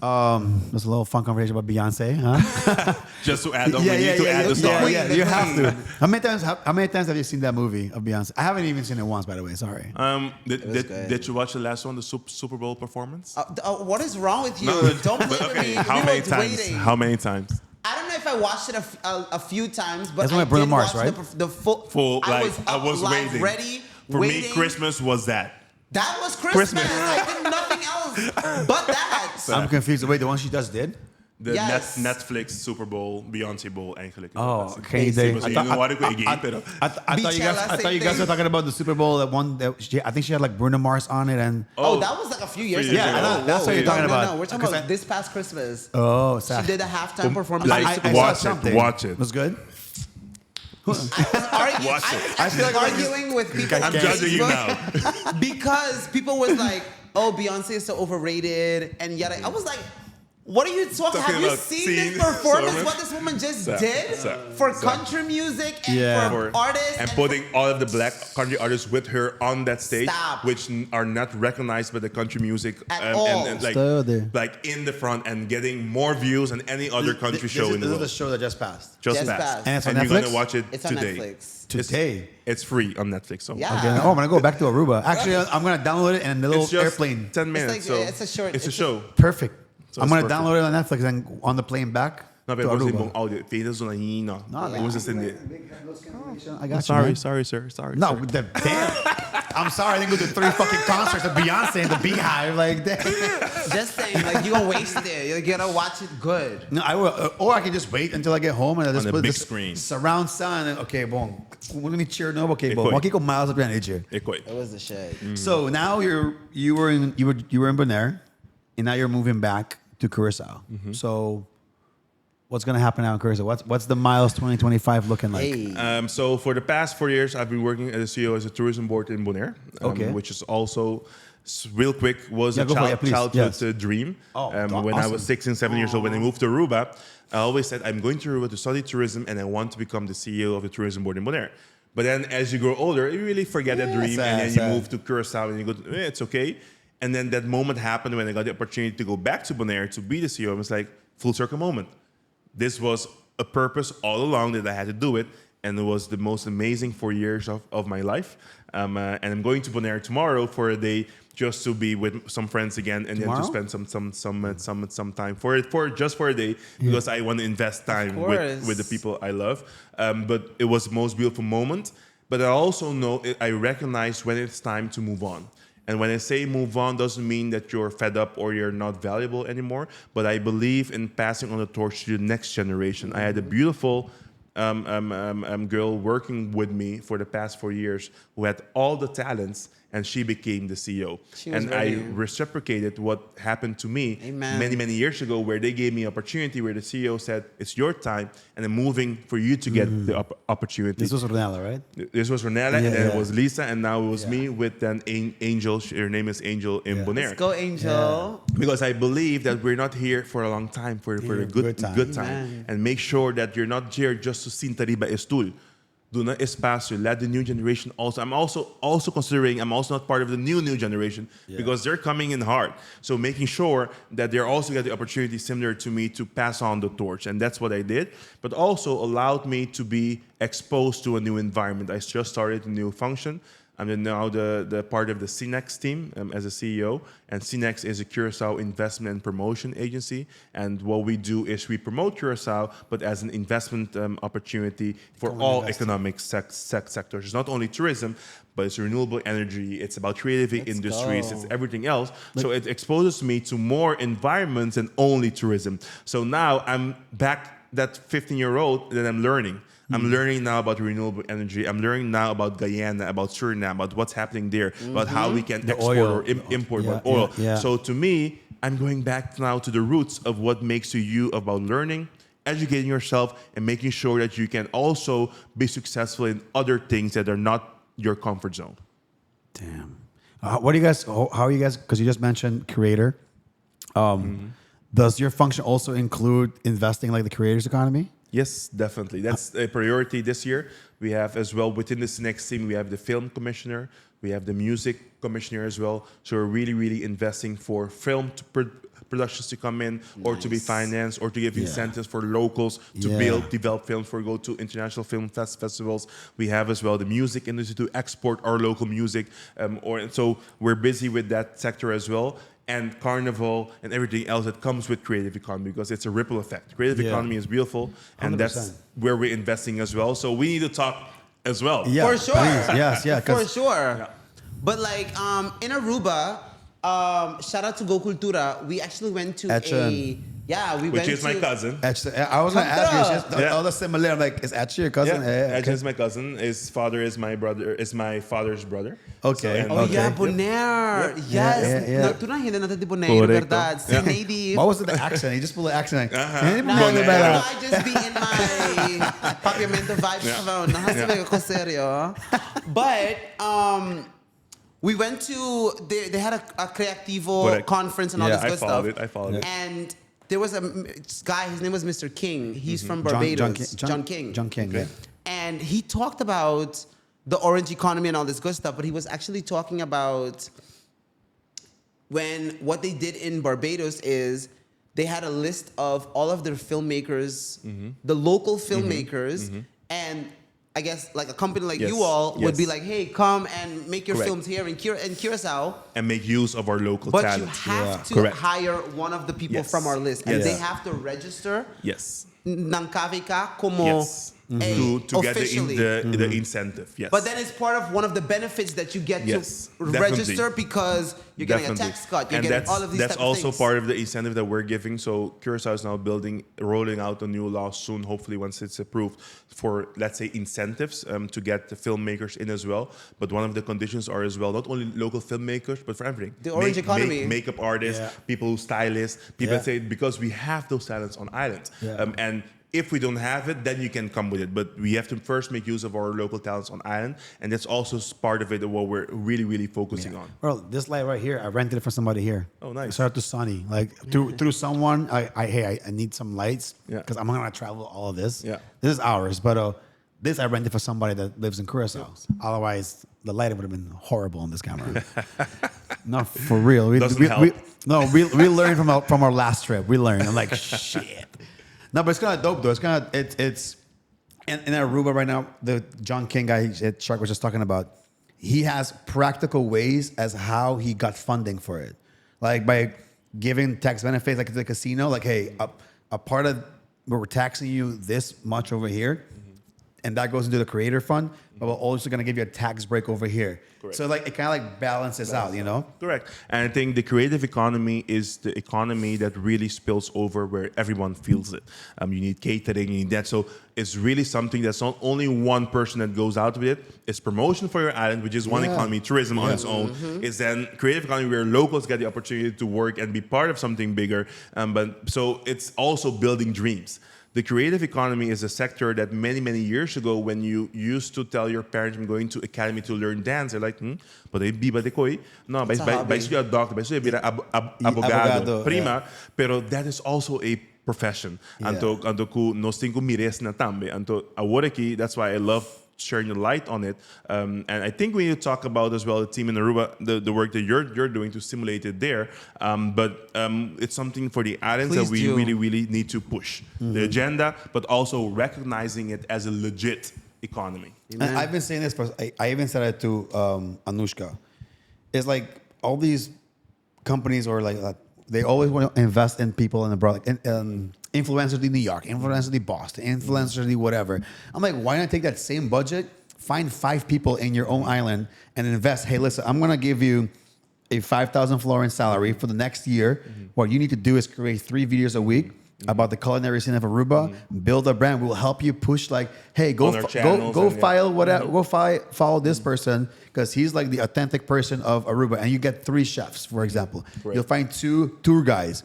There's a little fun conversation about Beyonce, huh? Just to add on, we need to add the star. Yeah, you have to. How many times have you seen that movie of Beyonce? I haven't even seen it once, by the way. Sorry. Did you watch the last one, the Super Bowl performance? What is wrong with you? No, Don't play with me. How many times? Waiting. How many times? I don't know if I watched it a few times, but That's when I Bruno did Mars, watch right? the full. I was live, waiting. ready. For waiting. me, Christmas was that. That was Christmas. I did nothing else but that. I'm confused. Wait, the one she just did? De Yes. Netflix Super Bowl, Beyoncé Bowl eigenlijk. Oh, I okay. I thought you guys were talking about the Super Bowl. That one that I think she had like Bruno Mars on it, and that was like a few years ago. Yeah, that's what you're talking about. No, we're talking about this past Christmas. Oh, sad. She did a halftime performance. Watch it. Was good. I feel like arguing with people. I'm judging you now. Because people was like, "Oh, Beyonce is so overrated," and yet I was like, "What are you talking? Have you seen this performance? What this woman just did for country music and for artists and putting all of the black country artists with her on that stage, which are not recognized by the country music at all. And like in the front and getting more views than any other country show in the world. This is the show that just passed. Just passed. And it's on Netflix. You're gonna watch it it's today. On Netflix. Today. It's free on Netflix. So. Yeah. Okay. Oh, I'm gonna go back to Aruba. Actually, I'm gonna download it and the little It's just airplane. 10 minutes. It's like, so it's a show. Perfect. So I'm gonna perfect. download it on Netflix and on the plane back. No, to but it was Aruba. in audio. I got you. Man. Sorry, sir. Sorry. No, sir. damn. I'm sorry. I didn't go to 3 fucking concerts of Beyonce and the Beehive. Like, damn. Just saying, like you gonna waste it. You're gonna watch it good. No, I will. Or I can just wait until I get home and I just On put the big this screen. surround sound. And, okay, boom. We're gonna cheer no. Okay, boom. Ecoi. I'll keep miles up and here. It was the shit. So now you were in Bonaire, and now you're moving back to Curacao. So what's going to happen now in Curacao? What's the Miles 2025 looking like? Hey. So for the past 4 years, I've been working as a CEO as a tourism board in Bonaire, which is also real quick was a childhood dream. When I was 6 and 7 years old, when I moved to Aruba, I always said I'm going to Aruba to study tourism, and I want to become the CEO of the tourism board in Bonaire. But then as you grow older, you really forget that dream, and then you move to Curacao, and you go, it's okay. And then that moment happened when I got the opportunity to go back to Bonaire to be the CEO. It was like full circle moment. This was a purpose all along that I had to do it, and it was the most amazing 4 years of my life. And I'm going to Bonaire tomorrow for a day just to be with some friends again, and then to spend some time for a day because I want to invest time with the people I love. But it was the most beautiful moment. But I also know I recognize when it's time to move on. And when I say move on, doesn't mean that you're fed up or you're not valuable anymore. But I believe in passing on the torch to the next generation. I had a beautiful girl working with me for the past 4 years who had all the talents, and she became the CEO. And I reciprocated what happened to me many years ago, where they gave me opportunity, where the CEO said, it's your time, and I'm moving for you to get the opportunity. This was Ronella, right? This was Ronella, and then it was Lisa, and now it was me with then Angel. Her name is Angel in Bonaire. Let's go, Angel. Because I believe that we're not here for a long time, for a good time. And make sure that you're not here just to sintariba estul. Do not espacio. Let the new generation also. I'm also considering. I'm also not part of the new generation because they're coming in hard. So making sure that they also get the opportunity similar to me to pass on the torch, and that's what I did. But also allowed me to be exposed to a new environment. I just started a new function. I'm now the part of the CNEX team as a CEO, and CNEX is a Curacao investment and promotion agency. And what we do is we promote Curacao, but as an investment opportunity for all economic sectors. It's not only tourism, but it's renewable energy. It's about creative industries. It's everything else. So it exposes me to more environments than only tourism. So now I'm back that 15-year-old that I'm learning. I'm learning now about renewable energy. I'm learning now about Guyana, about Suriname, about what's happening there, about how we can export or import oil. So to me, I'm going back now to the roots of what makes you about learning, educating yourself, and making sure that you can also be successful in other things that are not your comfort zone. Damn. What do you guys, how are you guys, because you just mentioned creator. Does your function also include investing like the creators economy? Yes, definitely. That's a priority this year. We have as well within this next team, we have the film commissioner, we have the music commissioner as well. So we're really investing for film productions to come in or to be financed or to give incentives for locals to develop films, for go to international film festivals. We have as well the music industry to export our local music. So we're busy with that sector as well. And Carnival and everything else that comes with creative economy, because it's a ripple effect. Creative economy is beautiful, and 100%. That's where we're investing as well. So we need to talk as well. Yeah, for sure. Please. Yes, for sure. Yeah. But like in Aruba, shout out to Go Cultura. We actually went to which is my cousin. I was going to ask you, all the similar. I'm like, is Etche your cousin? Etche is my cousin. His father is my brother. Is my father's brother. Okay. Bonaire. Yes. Tú não hindi natin di Bonaire, verdad? Si native. What was it, the accent? He just pulled the accent. I just be in my Papiamento vibes. But we went to, they had a Creativo conference and all this good stuff. I followed it. And there was a guy, his name was Mr. King. He's from Barbados. John King. Okay. And he talked about the orange economy and all this good stuff, but he was actually talking about what they did in Barbados is they had a list of all of their filmmakers, the local filmmakers, and I guess like a company like you all would be like, hey, come and make your films here in Curacao. And make use of our local talent. But you have to hire one of the people from our list. And they have to register ng KVK como to get the incentive. Yes. But then it's part of one of the benefits that you get to register because you're getting a tax cut. You're getting all of these That's type of also things. part of the incentive that we're giving. So Curacao is now rolling out a new law soon, hopefully once it's approved, for, let's say, incentives to get the filmmakers in as well. But one of the conditions are as well, not only local filmmakers, but for everything. The orange economy. Makeup artists, people who stylists, people say, because we have those talents on island. And if we don't have it, then you can come with it. But we have to first make use of our local talents on island. And that's also part of it, what we're really, really focusing on. Bro, this light right here, I rented it from somebody here. Oh, nice. Shout out to Sonny. Like, through someone, I need some lights because I'm going to travel all of this. Yeah. This is ours. But this I rented for somebody that lives in Curacao. Otherwise, the lighting would have been horrible on this camera. No, for real. We learned from our last trip. We learned. I'm like, shit. No, but it's kind of dope though. It's in Aruba right now. The John King guy Shark was just talking about. He has practical ways as how he got funding for it, like by giving tax benefits, like to the casino. Like, hey, a part of where we're taxing you this much over here, and that goes into the creator fund, but we're also going to give you a tax break over here. Correct. So like it kind of like balances out, you know? Correct. And I think the creative economy is the economy that really spills over where everyone feels it. You need catering, you need that. So it's really something that's not only one person that goes out with it. It's promotion for your island, which is one economy, tourism on its own. It's then creative economy where locals get the opportunity to work and be part of something bigger. But so it's also building dreams. The creative economy is a sector that many, many years ago, when you used to tell your parents, I'm going to academy to learn dance, they're like, but they be koi. No, by a doctor, by abogado, prima. Pero that is also a profession. Anto ku nos tengo mires na tambe. Anto aworeki, that's why I love sharing the light on it. And I think we need to talk about as well the team in Aruba, the work that you're doing to stimulate it there. But it's something for the islands that we really, really need to push. The agenda, but also recognizing it as a legit economy. And I've been saying this, but I even said it to Anushka. It's like all these companies or like they always want to invest in people in abroad. Like, influencers in New York, influencers in Boston, influencers in whatever. I'm like, why not take that same budget, find 5 people in your own island and invest? Hey, listen, I'm going to give you a 5,000 florin salary for the next year. What you need to do is create 3 videos a week about the culinary scene of Aruba, build a brand. We'll help you push like, hey, go follow this person because he's like the authentic person of Aruba. And you get 3 chefs, for example. Right. You'll find 2 tour guides.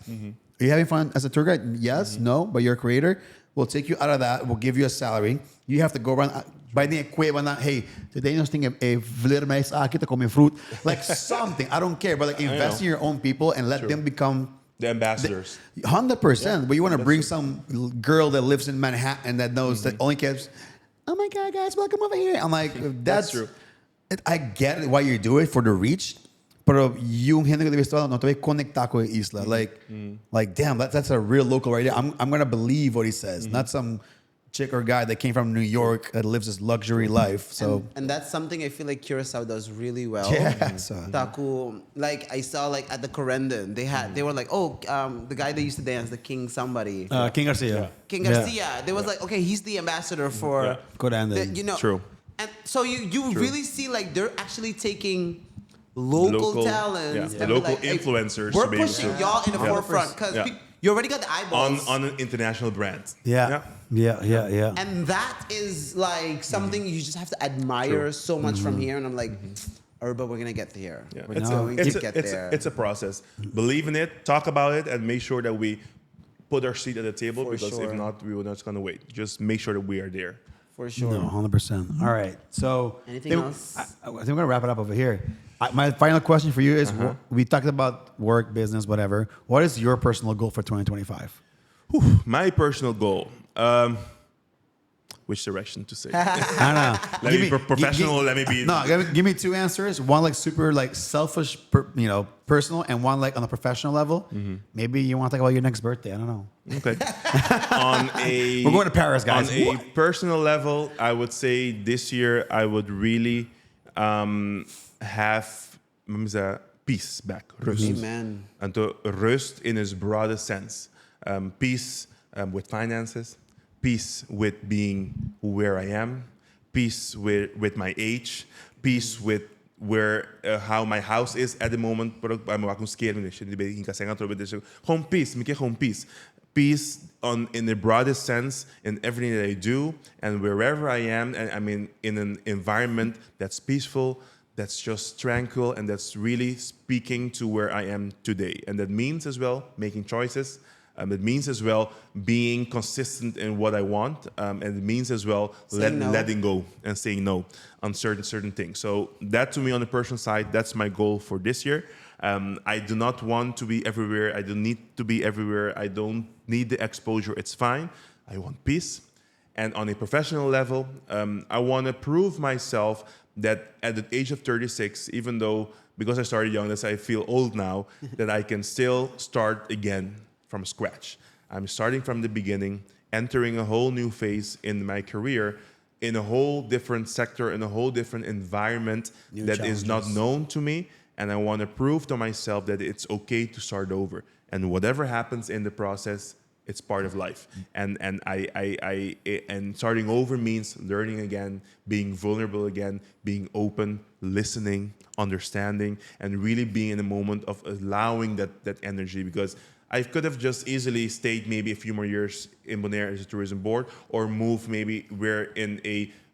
Are you having fun as a tour guide? Yes, no, but you're a creator. We'll take you out of that. We'll give you a salary. You have to go around by the equipment. Hey, today I'm thinking a vlermes kita come fruit, like something. I don't care, but like invest in your own people and let them become the ambassadors. 100%. But you want to bring some girl that lives in Manhattan that knows that only cares. Oh my God, guys, welcome over here. I'm like, that's true. I get why you do it for the reach. pero yung gente que te visto no te ve conectar con isla. Like damn, that's a real local right there. I'm gonna believe what he says, not some chick or guy that came from New York that lives this luxury life. So and that's something I feel like Curacao does really well. Yeah. Taku, like I saw like at the Corendon, they were like, oh, the guy that used to dance, the King somebody. King Garcia. King Garcia. They was like, okay, he's the ambassador for Corendon. you know. True. And so you really see like they're actually taking local talents, the local like, hey, influencers. we're pushing y'all in the forefront because you already got the eyeballs on an international brand. Yeah. and that is like something you just have to admire so much from here. And I'm like, Aruba, we're gonna get there. Yeah. We're going to get there. It's a process. Believe in it, talk about it, and make sure that we put our seat at the table, because if not, we will not gonna wait. Just make sure that we are there. For sure. No, 100%. All right. So Anything else? I think we're gonna wrap it up over here. My final question for you is: we talked about work, business, whatever. What is your personal goal for 2025? My personal goal. Which direction to say? I don't know. Let me be professional. Let me be. No, give me two answers. One like super like selfish, personal, and one like on a professional level. Maybe you want to talk about your next birthday. I don't know. Okay. We're going to Paris, guys. On a personal level, I would say this year I would really have peace back. Rust. Amen. And to rust in its broadest sense. Peace with finances. Peace with being where I am. Peace with my age. Peace with how my house is at the moment. Gewoon peace. Gewoon peace. Peace in the broadest sense in everything that I do and wherever I am. And I mean, in an environment that's peaceful, that's just tranquil, and that's really speaking to where I am today. And that means as well making choices. It means as well being consistent in what I want, and it means as well letting go and saying no on certain things. So that, to me, on the personal side, that's my goal for this year. I do not want to be everywhere. I don't need to be everywhere. I don't need the exposure. It's fine. I want peace. And on a professional level, I want to prove myself that at the age of 36, even though because I started young, I feel old now, that I can still start again from scratch. I'm starting from the beginning, entering a whole new phase in my career, in a whole different sector, in a whole different environment that is not known to me. And I want to prove to myself that it's okay to start over. And whatever happens in the process, it's part of life. And starting over means learning again, being vulnerable again, being open, listening, understanding, and really being in a moment of allowing that energy. Because I could have just easily stayed maybe a few more years in Bonaire as a tourism board, or moved maybe we're in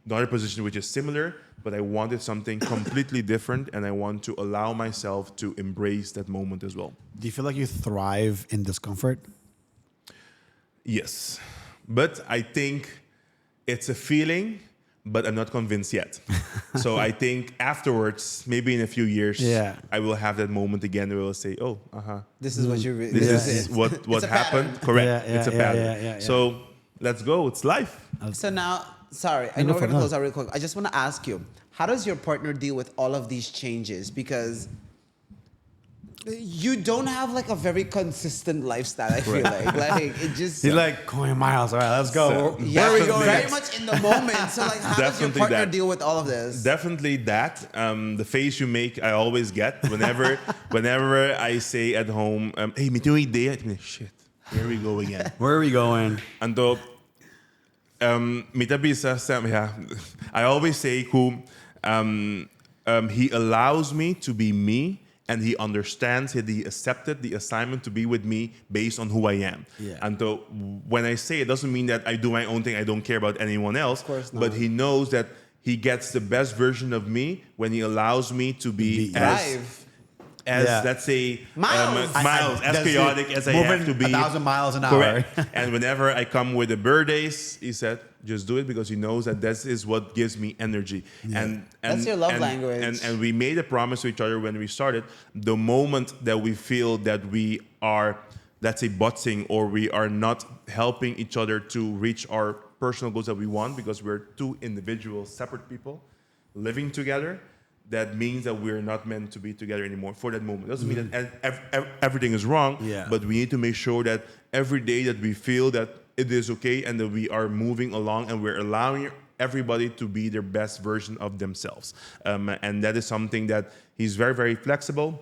another position which is similar, but I wanted something completely different, and I want to allow myself to embrace that moment as well. Do you feel like you thrive in discomfort? Yes, but I think it's a feeling, but I'm not convinced yet. So I think afterwards, maybe in a few years, I will have that moment again where I will say, this is what you really This is what happened. Correct. It's a pattern. So let's go. It's life. So now, sorry, I know we're going to close out real quick. I just want to ask you, how does your partner deal with all of these changes? Because you don't have like a very consistent lifestyle, I feel like it just... He's like, come on, Miles, all right, let's go. Where are we going? Very much in the moment. So like, how does your partner deal with all of this? Definitely that. The face you make, I always get. Whenever I say at home, hey, me doing idea. Shit, here we go again. Where are we going? And though, I always say, he allows me to be me, and he understands that he accepted the assignment to be with me based on who I am. Yeah. And so when I say it, doesn't mean that I do my own thing, I don't care about anyone else. Of course not. But he knows that he gets the best version of me when he allows me to be let's say, Miles, as chaotic as I have to be. 1,000 miles an hour. Correct. And whenever I come with the birthdays, he said, just do it, because he knows that this is what gives me energy. Yeah. And that's your love language. And we made a promise to each other when we started. The moment that we feel that we are, let's say, butting, or we are not helping each other to reach our personal goals that we want, because we're two individual, separate people living together, that means that we're not meant to be together anymore for that moment. Doesn't mean that everything is wrong, but we need to make sure that every day that we feel that it is okay and that we are moving along and we're allowing everybody to be their best version of themselves. And that is something that he's very, very flexible.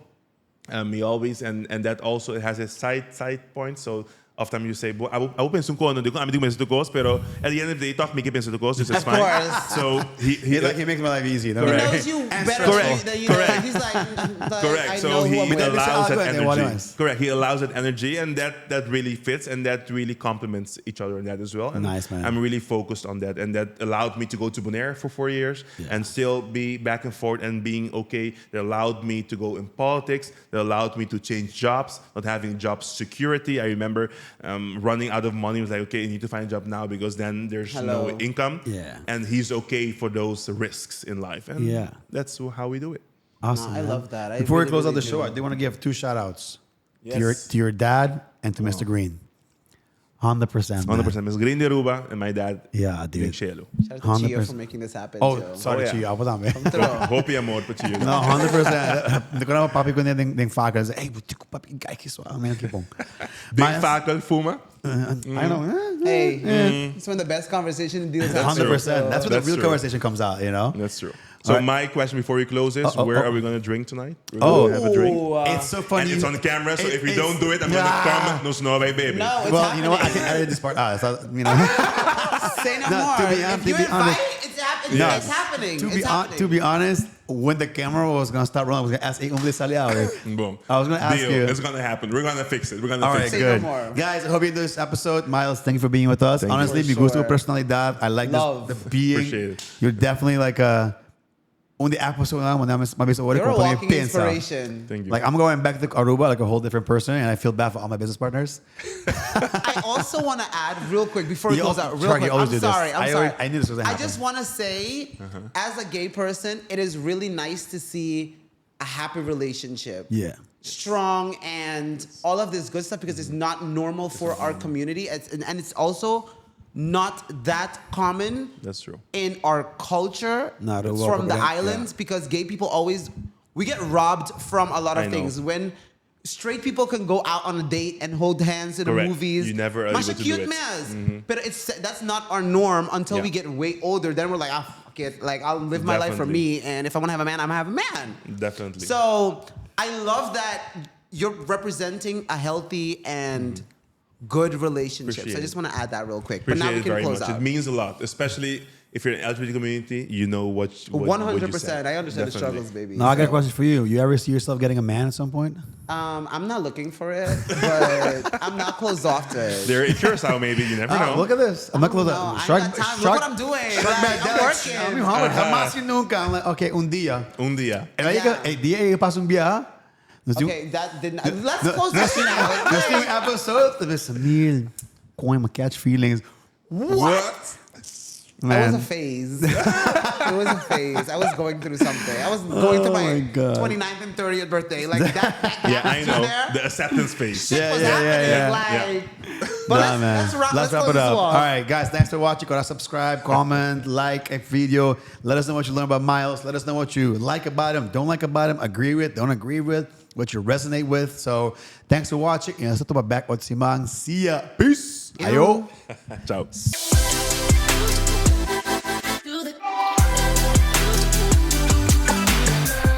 He always, and that also it has a side point. So often you say, ako penso ko, hindi ko penso ko, pero at the end of the day, talk me penso ko, so it's fine. Course. So he makes my life easy. No? He Right. knows you better than you. Correct. He's like Correct. I So know he who I'm with. allows that energy. Nice. Correct. He allows that energy, and that really fits, and that really complements each other in that as well. And nice, man. I'm really focused on that, and that allowed me to go to Bonaire for 4 years and still be back and forth and being okay. That allowed me to go in politics. That allowed me to change jobs, not having job security. I remember running out of money. It was like, okay, you need to find a job now because then there's no income. Yeah. And he's okay for those risks in life. And that's how we do it. Awesome. I love that. Before we close out the show, I do want to give 2 shout outs to your dad and to Mr. Green. 100%. 100%. Miss Green de Aruba and my dad. Yeah, dude. Big Shelo. Shout out to Chio for making this happen. Oh, too. sorry, Chio. Ako dami. Hope you amor pa Chio. No, 100%. Hindi ko naman papi ko niya ding fakel. Hey, buti ko papi guy kiso. May nakipong. Big fakel, fuma? I know. Hey, it's one of the best conversation deals. 100%. That's when the real true. conversation comes out, you know? That's true. So my question before we close is, where are we going to drink tonight? We're Oh, going to have a drink. It's so funny. And it's on camera, so if we don't do it, I'm going to comment, no snow, baby. No, it's Well, happening. you know what? I can edit this part out. So, you know. Say no, No, more. to be If honest- you to be invite, honest- it's happening. Yeah. It's happening. To It's be happening. to be honest, when the camera was gonna start rolling, I was gonna ask, "Hey, umble salya." Boom. I was gonna ask Deal. you. It's going to happen. We're going to fix it. We're going to All right, fix Say it. no good. more. Guys, I hope you enjoyed this episode. Miles, thank you for being with us. Thank you. Honestly, For me gusto sure. personalidad. I like Love. this. The being. Appreciate it. You're definitely like a. On the episode, You're a walking inspiration. Thank you. Like I'm going back to Aruba like a whole different person, and I feel bad for all my business partners. I also want to add real quick before we You close al- out. Real Sharky, quick. always I'm do this. sorry. I'm I sorry. always- I knew this was gonna I happen. just want to say, as a gay person, it is really nice to see a happy relationship. Yeah. Strong and all of this good stuff because it's not normal for our community. And it's also not that common. That's true. In our culture Not a from the welcome, islands because gay people always we get robbed from a lot of I know. things when straight people can go out on a date and hold hands in the Correct. movies. You never are Masha able to cute do it. mas. But that's not our norm until we get way older. Then we're like, fuck it. Like I'll live my life for Definitely. me, and if I want to have a man, I'm gonna have a man. Definitely. So I love that you're representing a healthy and good relationship. Appreciate So I just it. want to add that real quick. But Appreciate now we it can very close much. out. It means a lot, especially if you're in the LGBT community. You know what you 100%. said. I understand the Definitely. struggles, baby. Now I got a So, question for you. You ever see yourself getting a man at some point? I'm not looking for it, but I'm not closed off to it. They're in Curacao, maybe. You never know. Look at this. I'm not close. No, I ain't got time. Look what I'm doing. Like, I'm working. Jamás y nunca. I'm like, okay, un día. Un día. El día que pasa un día. Okay, that didn't. Let's close this out. Nós tínhamos um episode. Talvez Samir, com my catch feelings. What? That was a phase. It was a phase. I was going through something. I was going through my my God. 29th and 30th birthday. Like that Yeah, I know. there. The acceptance phase. Shit was happening. Like, but let's wrap Let's wrap close it up. this All off. right, guys, thanks for watching. Go to subscribe, comment, like a video. Let us know what you learned about Miles. Let us know what you like about him, don't like about him, agree with, don't agree with, what you resonate with. So thanks for watching. And sa ito ba back with si Mang. See ya. Peace. Ayo. Ciao.